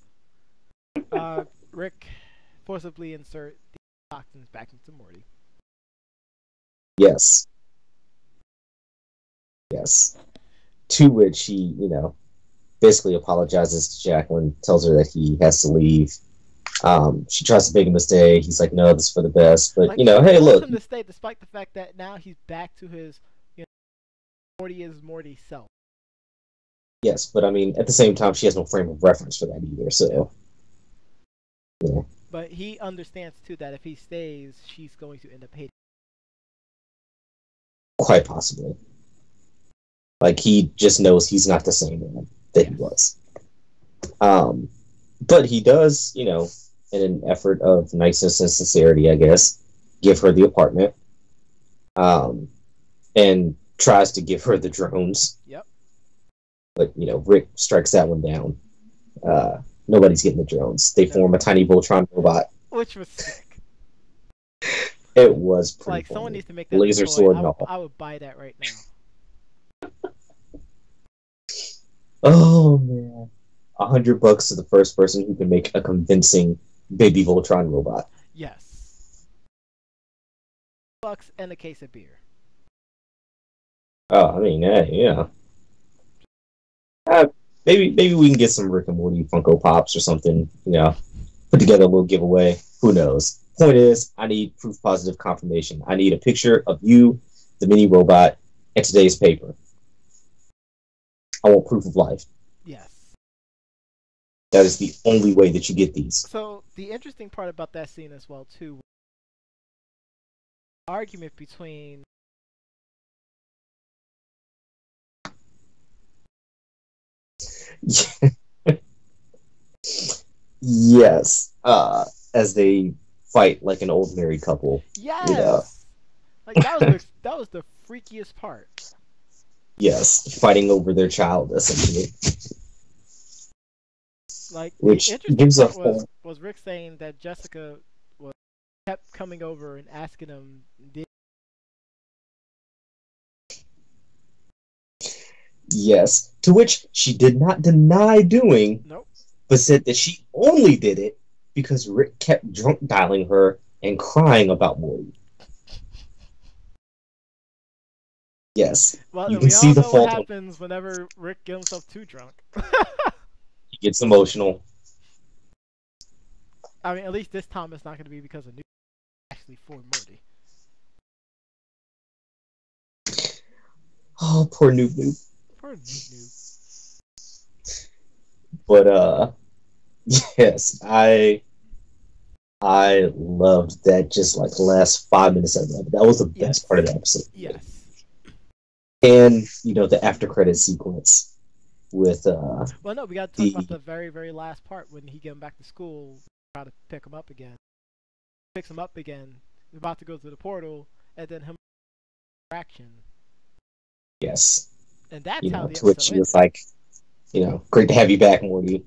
Rick forcibly insert the toxins back into Morty. Yes. Yes. To which he, basically apologizes to Jacqueline, tells her that he has to leave. She tries to beg him to stay. He's like, no, this is for the best. But, Like, you know, she hey, wants look. him to stay despite the fact that now he's back to his, Morty is Morty self. Yes, but I mean, at the same time, she has no frame of reference for that either, so. Yeah. But he understands, too, that if he stays, she's going to end up hating. Quite possibly. Like, he just knows he's not the same man that he was. But he does, you know, in an effort of niceness and sincerity, I guess, give her the apartment. And tries to give her the drones. Yep. But, you know, Rick strikes that one down. Nobody's getting the drones. They form a tiny Voltron robot. Which was sick. It was pretty like, funny. someone needs to make that laser toy. sword and all. I would buy that right now. Oh, man. $100 to the first person who can make a convincing baby Voltron robot. Yes. $1 and a case of beer. Oh, I mean, yeah. Maybe we can get some Rick and Morty Funko Pops or something, you know, put together a little giveaway. Who knows? Point is, I need proof positive confirmation. I need a picture of you, the mini robot, in today's paper. I want proof of life. Yes. That is the only way that you get these. So, the interesting part about that scene as well, too, argument between Yes. As they fight like an old married couple. Yes. You know? Like, that was the freakiest part. Yes, fighting over their child, essentially. Like, which the interesting gives a part was Rick saying that Jessica kept coming over and asking him, Yes, to which she did not deny doing, nope, but said that she only did it because Rick kept drunk dialing her and crying about Morty. Yes, well, you we can see all the know fault. what happens whenever Rick gets himself too drunk. He gets emotional. I mean, at least this time it's not going to be because of New, actually for Morty. Oh, poor Noob. Poor Noob. But yes, I loved that. Just like the last 5 minutes of that. That was the best part of the episode. Yes. And you know the after credit sequence with Well, no, we got to talk about the very, very last part when he came back to school, try to pick him up again. Picks him up again. He's about to go to the portal, and then him action. Yes. And that's you how know, the to which episode he was like, you know, great to have you back, Morty.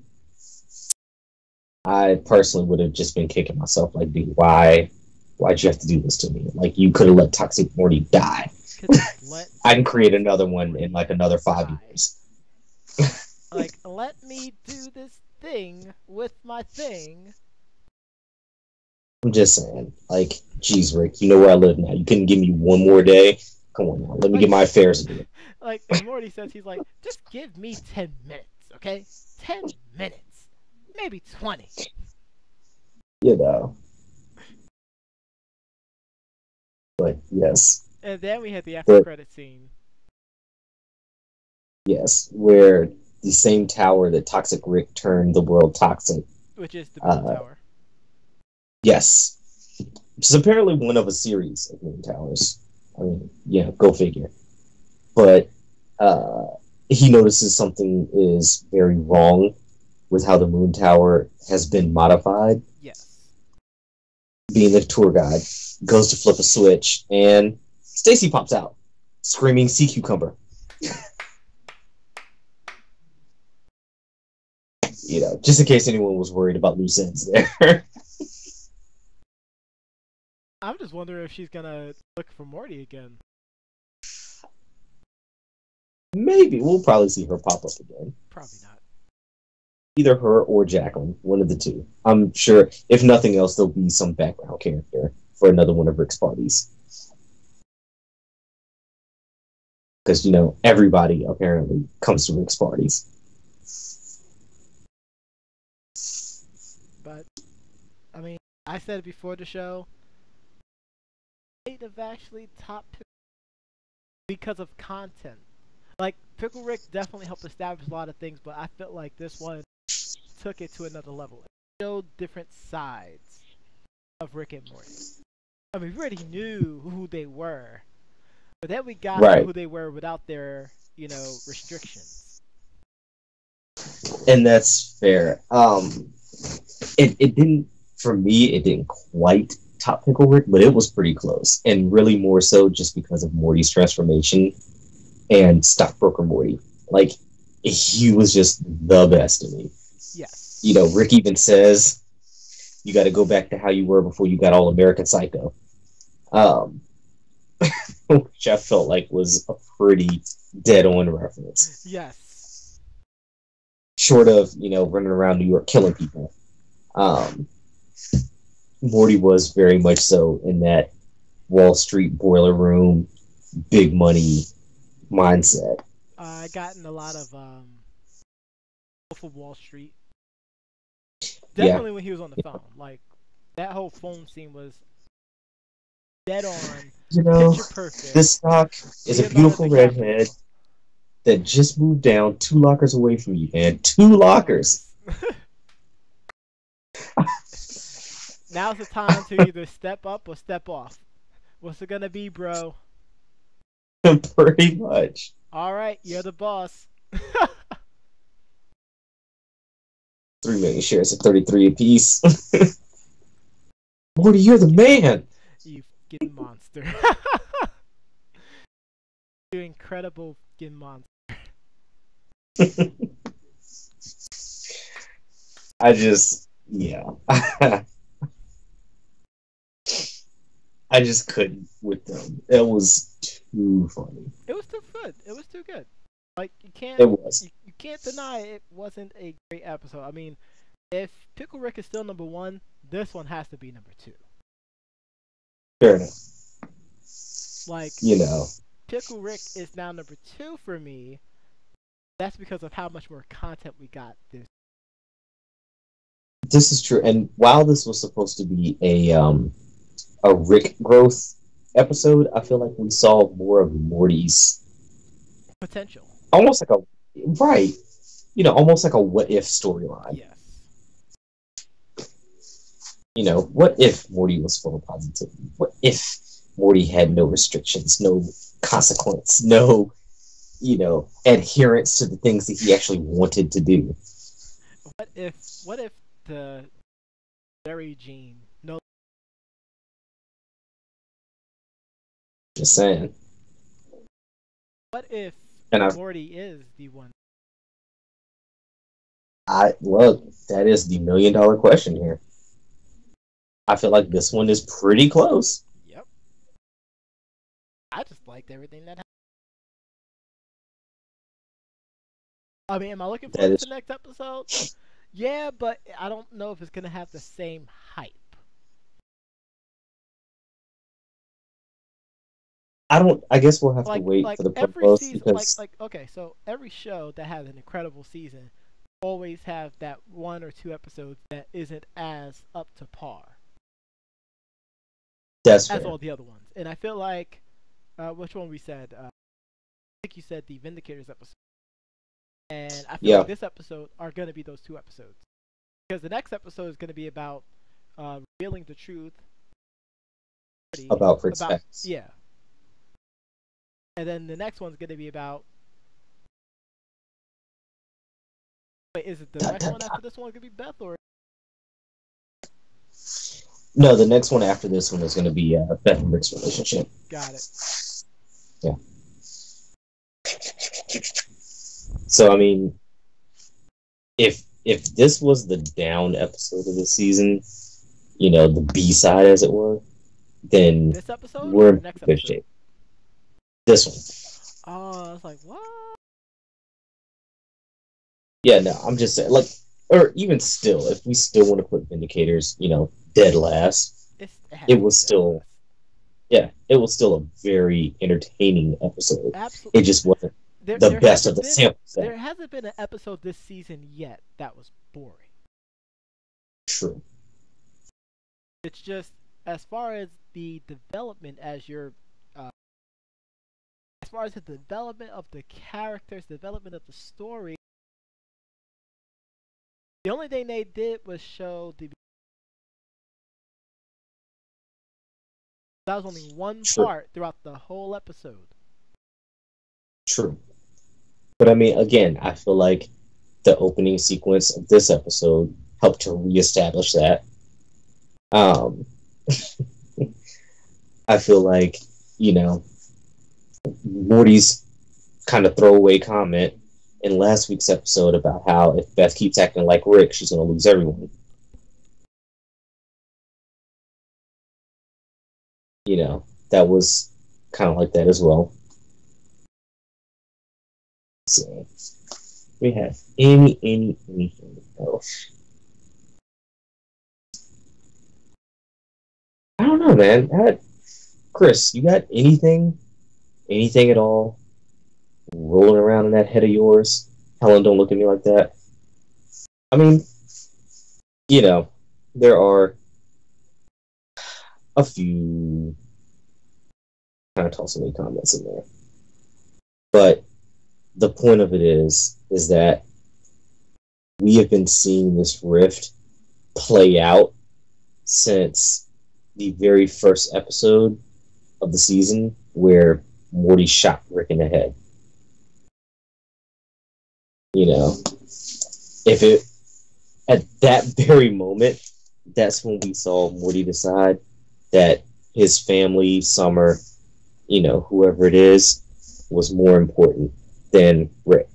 I personally would have just been kicking myself, like, dude, why'd you have to do this to me? Like, you could have let Toxic Morty die. I can create another one in like another 5 years. Like, let me do this thing with my thing. I'm just saying, like, geez, Rick, you know where I live now. You couldn't give me one more day. Come on now, let me get my affairs in. Like, and Morty says, he's like, just give me 10 minutes, okay? 10 minutes. Maybe 20. You know. But, yes. And then we had the after credit scene. Yes, where the same tower that Toxic Rick turned the world toxic. Which is the Moon Tower. Yes. Which is apparently one of a series of Moon Towers. I mean, yeah, go figure. But he notices something is very wrong with how the Moon Tower has been modified. Yes. Being the tour guide, goes to flip a switch, and Stacy pops out, screaming sea cucumber. You know, just in case anyone was worried about loose ends there. I'm just wondering if she's gonna look for Morty again. Maybe. We'll probably see her pop up again. Probably not. Either her or Jacqueline, one of the two. I'm sure, if nothing else, there'll be some background character for another one of Rick's parties. Because, you know, everybody apparently comes to Rick's parties. But I said it before the show. Might have actually topped because of content. Like Pickle Rick definitely helped establish a lot of things, but I felt like this one took it to another level. It showed different sides of Rick and Morty. I mean, we already knew who they were, but then we got Right. who they were without their, restrictions. And that's fair. It didn't, for me, it didn't quite top Pickle Rick, but it was pretty close, and really more so just because of Morty's transformation and Stockbroker Morty. Like, he was just the best to me. Yes. You know, Rick even says, you got to go back to how you were before you got all American Psycho. Which I felt like was a pretty dead-on reference. Yes. Short of, running around New York killing people. Morty was very much so in that Wall Street boiler room, big money mindset. I gotten a lot of Wolf of Wall Street. Definitely when he was on the phone. Like, that whole phone scene was dead on, picture perfect. This Doc is a beautiful redhead that just moved down 2 lockers away from you, man. 2 lockers. Now's the time to either step up or step off. What's it gonna be, bro? Pretty much. Alright, you're the boss. 3 million shares at 33 apiece. Morty, you're the man! You fucking monster. You incredible fucking monster. I just couldn't with them. It was too funny. It was too good. It was too good. Like, you can't. It was. You can't deny it wasn't a great episode. I mean, if Pickle Rick is still number 1, this one has to be number 2. Fair enough. Like, Pickle Rick is now number 2 for me. That's because of how much more content we got this. This is true, and while this was supposed to be a Rick growth episode, I feel like we saw more of Morty's potential. Almost like almost like a what if storyline. Yes. What if Morty was full of positivity? What if Morty had no restrictions, no consequence, no, adherence to the things that he actually wanted to do? What if the Jerry gene no? Just saying. What if Morty is the one? That is the $1 million question here. I feel like this one is pretty close. Yep. I just liked everything that happened. I mean, am I looking forward to the next episode? Yeah, but I don't know if it's gonna have the same hype. I guess we'll have to wait for the promotion because okay, so every show that has an incredible season always have that 1 or 2 episodes that isn't as up to par. That's as fair. All the other ones. And I feel like which one we said? I think you said the Vindicators episode. And I feel like this episode are gonna be those 2 episodes. Because the next episode is gonna be about revealing the truth about Fritz Facts. Yeah. And then the next one's gonna be about. Wait, is it the next one after this one gonna be Beth or? No, the next one after this one is gonna be Beth and Rick's relationship. Got it. Yeah. So I mean, if this was the down episode of the season, the B side as it were, then this episode we're in next good episode? shape. This one. Oh, I was like, what? Yeah, no, I'm just saying, or even still, if we still want to put Vindicators, dead last, it was still a very entertaining episode. Absolutely. It just wasn't the best of the sample set. There hasn't been an episode this season yet that was boring. True. It's just as far as the development as far as the development of the characters, development of the story. The only thing they did was show that was only one True. part throughout the whole episode. True. But I mean, again, I feel like the opening sequence of this episode helped to reestablish that. I feel like, you know, Morty's kind of throwaway comment in last week's episode about how if Beth keeps acting like Rick, she's going to lose everyone. You know, that was kind of like that as well. So, we have anything else? I don't know, man. Chris, you got anything at all rolling around in that head of yours? Helen, don't look at me like that. I mean, you know, there are a few kind of tossing comments in there. But the point of it is that we have been seeing this rift play out since the very first episode of the season where Morty shot Rick in the head. You know, if it at that very moment, that's when we saw Morty decide that his family, Summer, you know, whoever it is, was more important than Rick.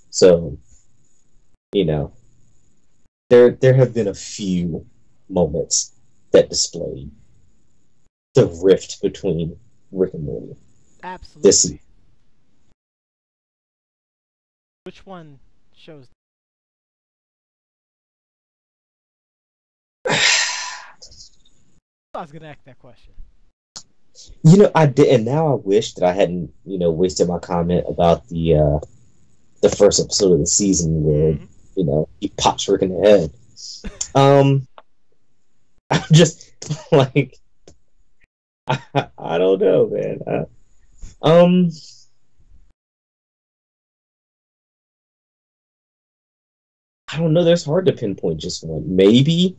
So, you know, there have been a few moments that displayed the rift between Rick and Morty. Absolutely. Which one shows? I was gonna ask that question. You know, I did, and now I wish that I hadn't, you know, wasted my comment about the first episode of the season where, you know, he pops Rick in the head. I'm just like, I don't know, man. I don't know. There's hard to pinpoint just one. Maybe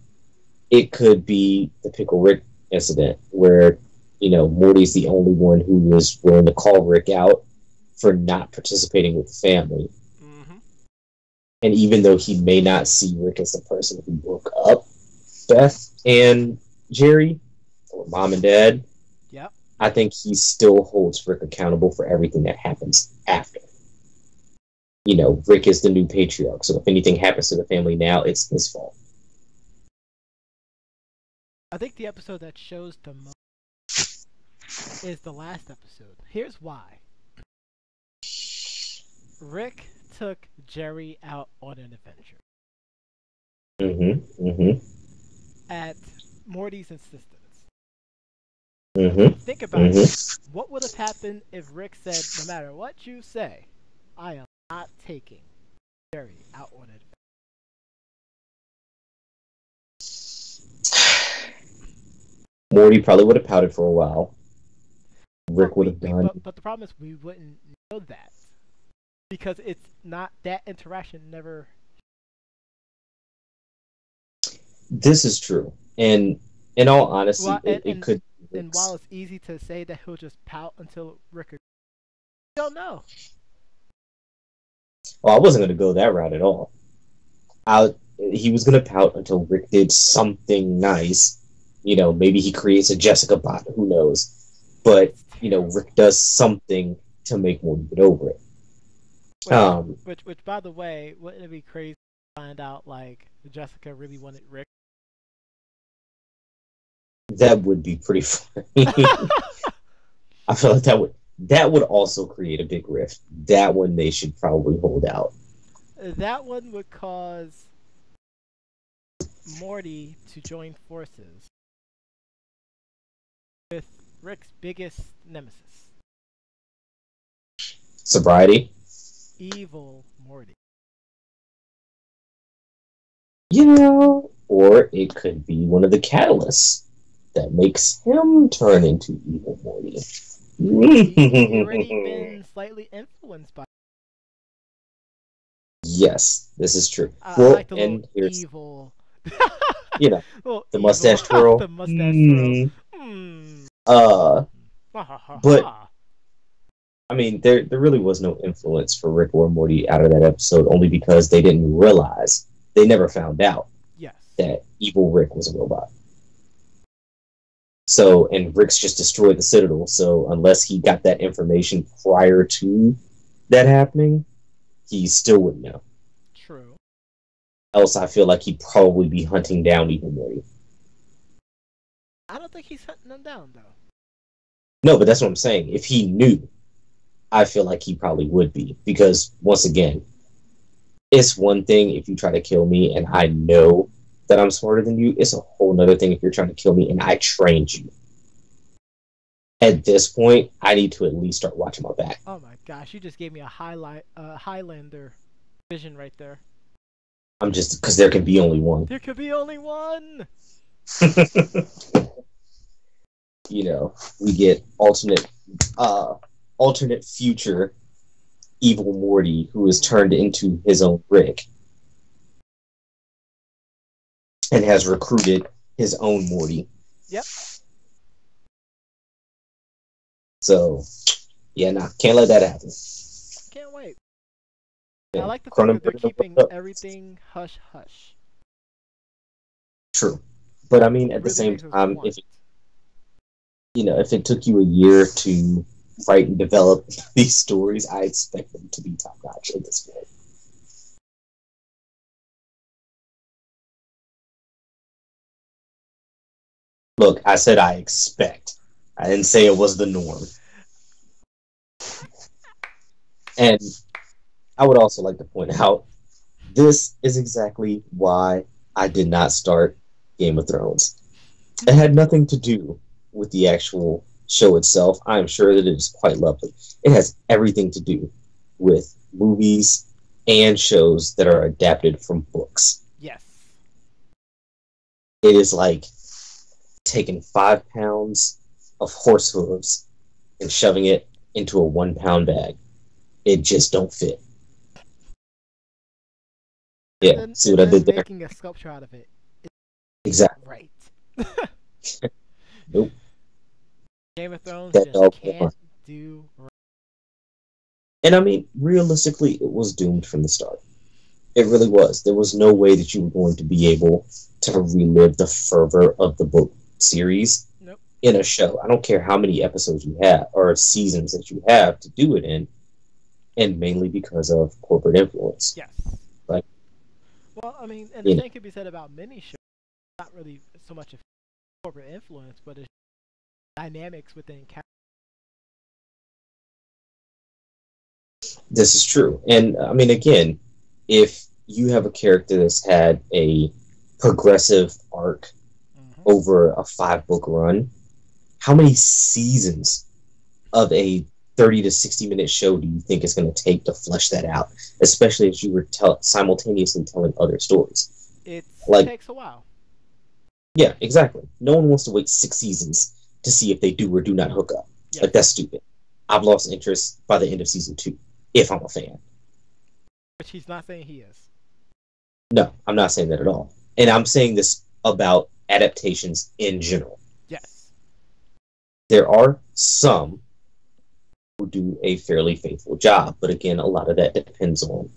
it could be the Pickle Rick incident where, you know, Morty's the only one who was willing to call Rick out for not participating with the family. Mm-hmm. And even though he may not see Rick as the person who woke up Beth and Jerry, or Mom and Dad, yep, I think he still holds Rick accountable for everything that happens after. You know, Rick is the new patriarch, so if anything happens to the family now, it's his fault. I think the episode that shows the most is the last episode. Here's why. Rick took Jerry out on an adventure. At Morty's insistence. Think about it. What would have happened if Rick said, no matter what you say, I am not taking Jerry out on an adventure? Morty probably would have pouted for a while. Rick would have done. But the problem is we wouldn't know that. Because it's not, that interaction never. This is true. And in all honesty, well, it could. And while it's easy to say that he'll just pout until Rick, you don't know. Well, I wasn't going to go that route at all. He was going to pout until Rick did something nice. You know, maybe he creates a Jessica bot. Who knows? But, you know, Rick does something to make Morty get over it. Which, by the way, wouldn't it be crazy to find out, like, Jessica really wanted Rick? That would be pretty funny. I feel like that would also create a big rift. That one they should probably hold out. That one would cause Morty to join forces with Rick's biggest nemesis. Sobriety? Evil Morty. You know, or it could be one of the catalysts that makes him turn into evil Morty. He's already been slightly influenced by. Yes, this is true. I Well, like the little and here's evil. you know Little the evil. mustache twirl. The mustache twirl. Hmm. Ha ha ha But ha. I mean, there really was no influence for Rick or Morty out of that episode, only because they didn't realize, they never found out Yes. that evil Rick was a robot. So, and Rick's just destroyed the Citadel. So, unless he got that information prior to that happening, he still wouldn't know. True. Else, I feel like he'd probably be hunting down evil Morty. I don't think he's hunting them down though. No, but that's what I'm saying. If he knew, I feel like he probably would be. Because, once again, it's one thing if you try to kill me and I know that I'm smarter than you. It's a whole nother thing if you're trying to kill me and I trained you. At this point, I need to at least start watching my back. Oh my gosh, you just gave me a Highlander vision right there. I'm just, because there can be only one. There could be only one! You know, we get alternate future evil Morty who is turned into his own Rick and has recruited his own Morty. Yep. So, yeah, nah, can't let that happen. Can't wait. Yeah, I like the fact that they're keeping everything hush hush. True. But I mean, at the same time, if it took you a year to write and develop these stories, I expect them to be top notch at this point. Look, I said I expect. I didn't say it was the norm. And I would also like to point out, this is exactly why I did not start Game of Thrones. It had nothing to do with the actual show itself. I'm sure that it is quite lovely. It has everything to do with movies and shows that are adapted from books. Yes. It is like taking 5 pounds of horse hooves and shoving it into a 1 pound bag. It just don't fit. Yeah, then, see what I did there? Making a sculpture out of it. Exactly. Right. Nope. Game of Thrones That just can't do right. And I mean, realistically, it was doomed from the start. It really was. There was no way that you were going to be able to relive the fervor of the book series in a show. I don't care how many episodes you have or seasons that you have to do it in, and mainly because of corporate influence. Yes. Like, well, I mean, and the same could be said about many shows. Not really so much of corporate influence, but it's dynamics within characters. This is true. And I mean, again, if you have a character that's had a progressive arc over a 5-book run, how many seasons of a 30 to 60-minute show do you think it's going to take to flesh that out? Especially if you were simultaneously telling other stories. It takes a while. Yeah, exactly. No one wants to wait 6 seasons to see if they do or do not hook up. Yes. Like, that's stupid. I've lost interest by the end of season 2, if I'm a fan. Which he's not saying he is. No, I'm not saying that at all. And I'm saying this about adaptations in general. Yes. There are some who do a fairly faithful job, but again, a lot of that depends on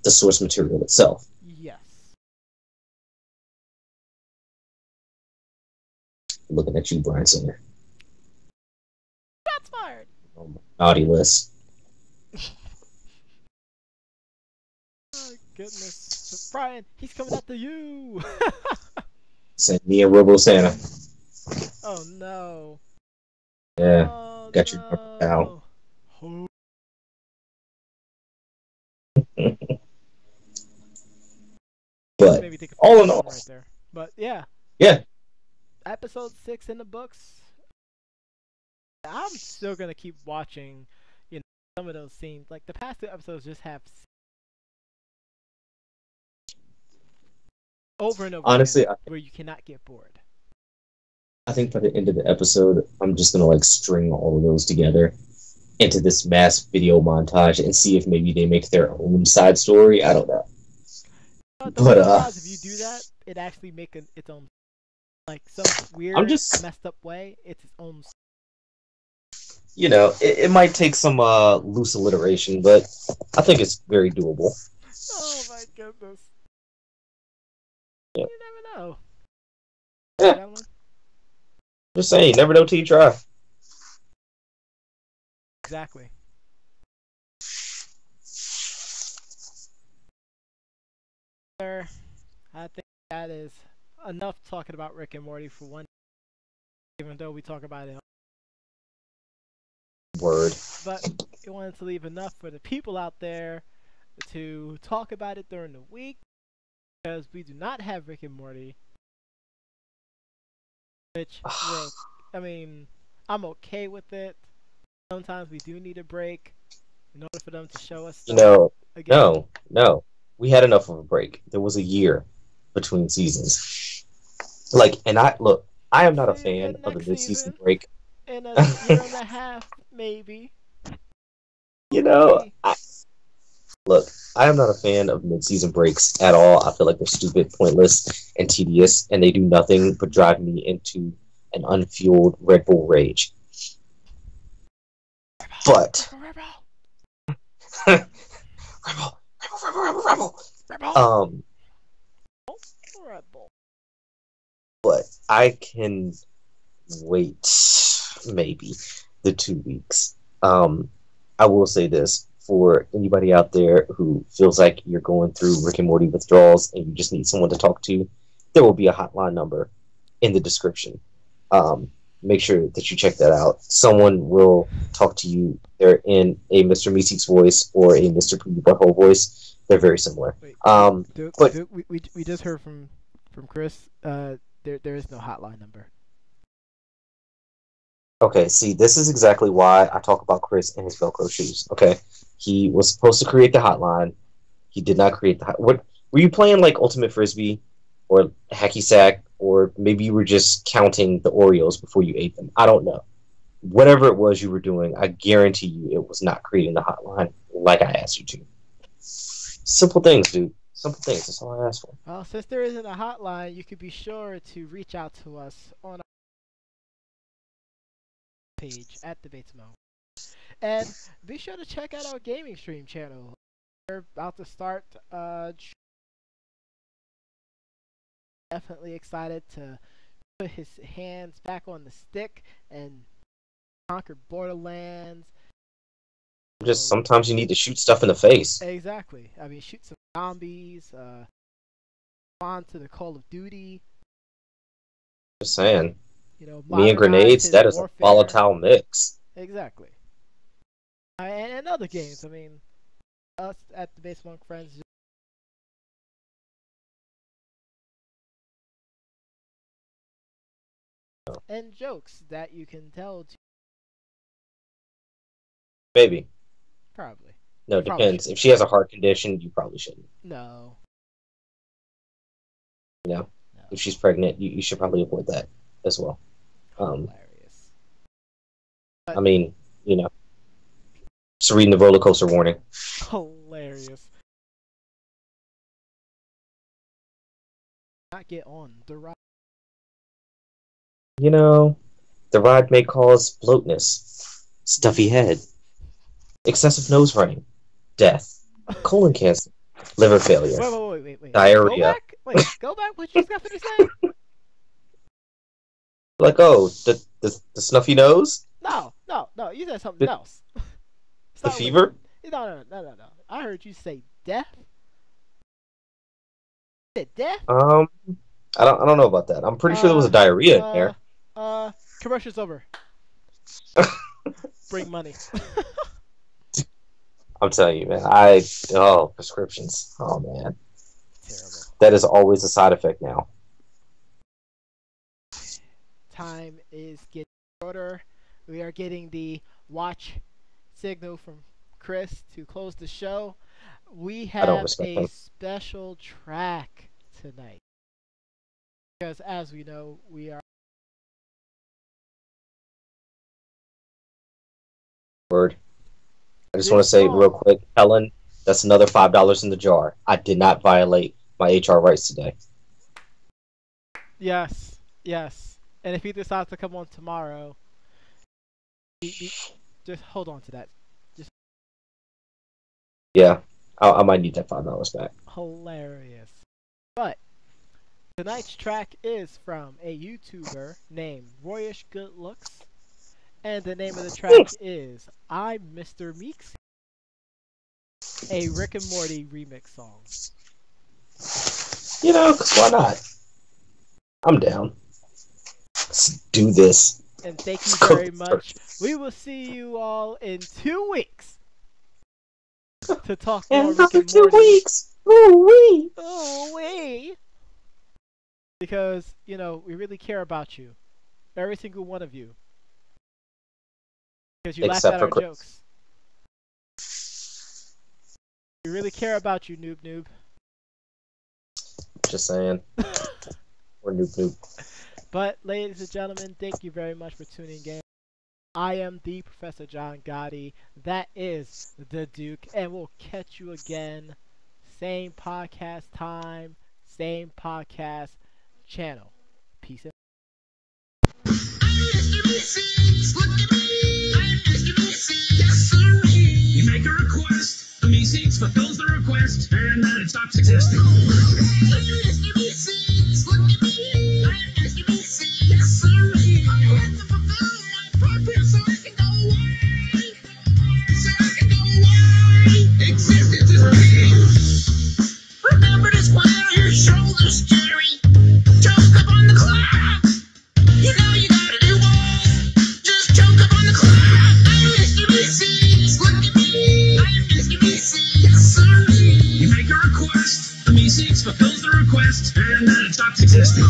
the source material itself. Yes. Looking at you, Brian Singer. That's fired. Naughty list. Oh, goodness. Brian, he's coming after you. Send me a Robo Santa. Oh, no. Yeah. Oh, got your out. But all in all, right there. But yeah. Yeah. Episode 6 in the books. I'm still gonna keep watching, some of those scenes. Like the past 2 episodes just have over and over honestly again, where you cannot get bored. I think by the end of the episode, I'm just gonna like string all of those together into this mass video montage and see if maybe they make their own side story. I don't know. Don't But be surprised if you do that. It actually make its own, like some I'm weird, just messed up way. It's its own. it might take some loose alliteration, but I think it's very doable. Oh my goodness! Yeah. You never know. Yeah. Gentlemen. Just saying, you never know till you try. Exactly. Sir, I think that is enough talking about Rick and Morty for one. Even though we talk about it, Word. but we wanted to leave enough for the people out there to talk about it during the week, because we do not have Rick and Morty, which I mean, I'm okay with it. Sometimes we do need a break in order for them to show us stuff again. No. We had enough of a break. There was a year between seasons. Like, and I am not a See you fan again of the next mid-season season break. in a year and a half, maybe. You know, I am not a fan of mid-season breaks at all. I feel like they're stupid, pointless, and tedious, and they do nothing but drive me into an unfueled Red Bull rage. But rebel. Red Bull. But I can wait maybe the 2 weeks. I will say this for anybody out there who feels like you're going through Rick and Morty withdrawals and you just need someone to talk to, there will be a hotline number in the description. Make sure that you check that out. Someone will talk to you. They're in a Mr. Meeseeks voice or a Mr. Poopy Butthole voice. They're very similar. Wait, but Duke, we just heard from Chris. There is no hotline number. Okay, see, this is exactly why I talk about Chris and his Velcro shoes. Okay, he was supposed to create the hotline. He did not create the What were you playing, like Ultimate Frisbee or Hacky Sack, or maybe you were just counting the Oreos before you ate them? I don't know. Whatever it was you were doing, I guarantee you it was not creating the hotline like I asked you to. Simple things, dude. Simple things. That's all I asked for. Well, since there isn't a hotline, you could be sure to reach out to us on our page at Debates Mode. And be sure to check out our gaming stream channel. We're about to start. Definitely excited to put his hands back on the stick and conquer Borderlands. Just sometimes you need to shoot stuff in the face. Exactly. I mean, shoot some zombies. Respond to the Call of Duty. Just saying. Me and Modernize grenades, that is warfare. a volatile mix. Exactly. And other games. I mean, us at the Base Monk Friends. And jokes that you can tell to. Maybe. Probably. No, it depends. If she has a heart condition, you probably shouldn't. No. No. If she's pregnant, you should probably avoid that as well. Hilarious. I mean, just reading the roller coaster warning. Hilarious. Not get on the ride. The ride may cause bloatness, stuffy head, excessive nose running, death, colon cancer, liver failure, Wait. diarrhea. Go back. What you just got finished saying? Like, oh, the snuffy nose? No. You said something else. The fever? No. I heard you say death. You said death? I don't know about that. I'm pretty sure there was a diarrhea in there. Commercial's over. Bring money. I'm telling you, man. Prescriptions. Oh, man. Terrible. That is always a side effect now. Time is getting shorter. We are getting the watch signal from Chris to close the show. We have a special track tonight. Because as we know, we are Word. I just want to This say real song, quick, Helen, that's another $5 in the jar. I did not violate my HR rights today. yes, yes. And if he decides to come on tomorrow, just hold on to that. Just Yeah, I might need that $5 back. hilarious. But tonight's track is from a YouTuber named Royish Good Looks, and the name of the track is I'm Mr. Meeks, a Rick and Morty remix song. You know, 'cause why not? I'm down. Let's do this. And thank you very much. We will see you all in 2 weeks to talk more Rick and Morty. 2 weeks. Ooh-wee. Ooh-wee. Because, you know, we really care about you. Every single one of you. Because you laugh at our jokes. We really care about you, noob. Just saying. Or noob. But, ladies and gentlemen, thank you very much for tuning in. I am the Professor John Gotti. That is the Duke. And we'll catch you again. Same podcast time. Same podcast channel. Peace out. You make a request, the Me6 fulfills the request, and then it stops existing. Existence is real. Remember to square your shoulders, Jerry. Choke up on the clock. You know you gotta do both. Just choke up on the clock. I'm Mr. B6. Look at me. I'm Mr. B6. Yes, sir. You make a request. The Me6 fulfills the request, and then it stops existing.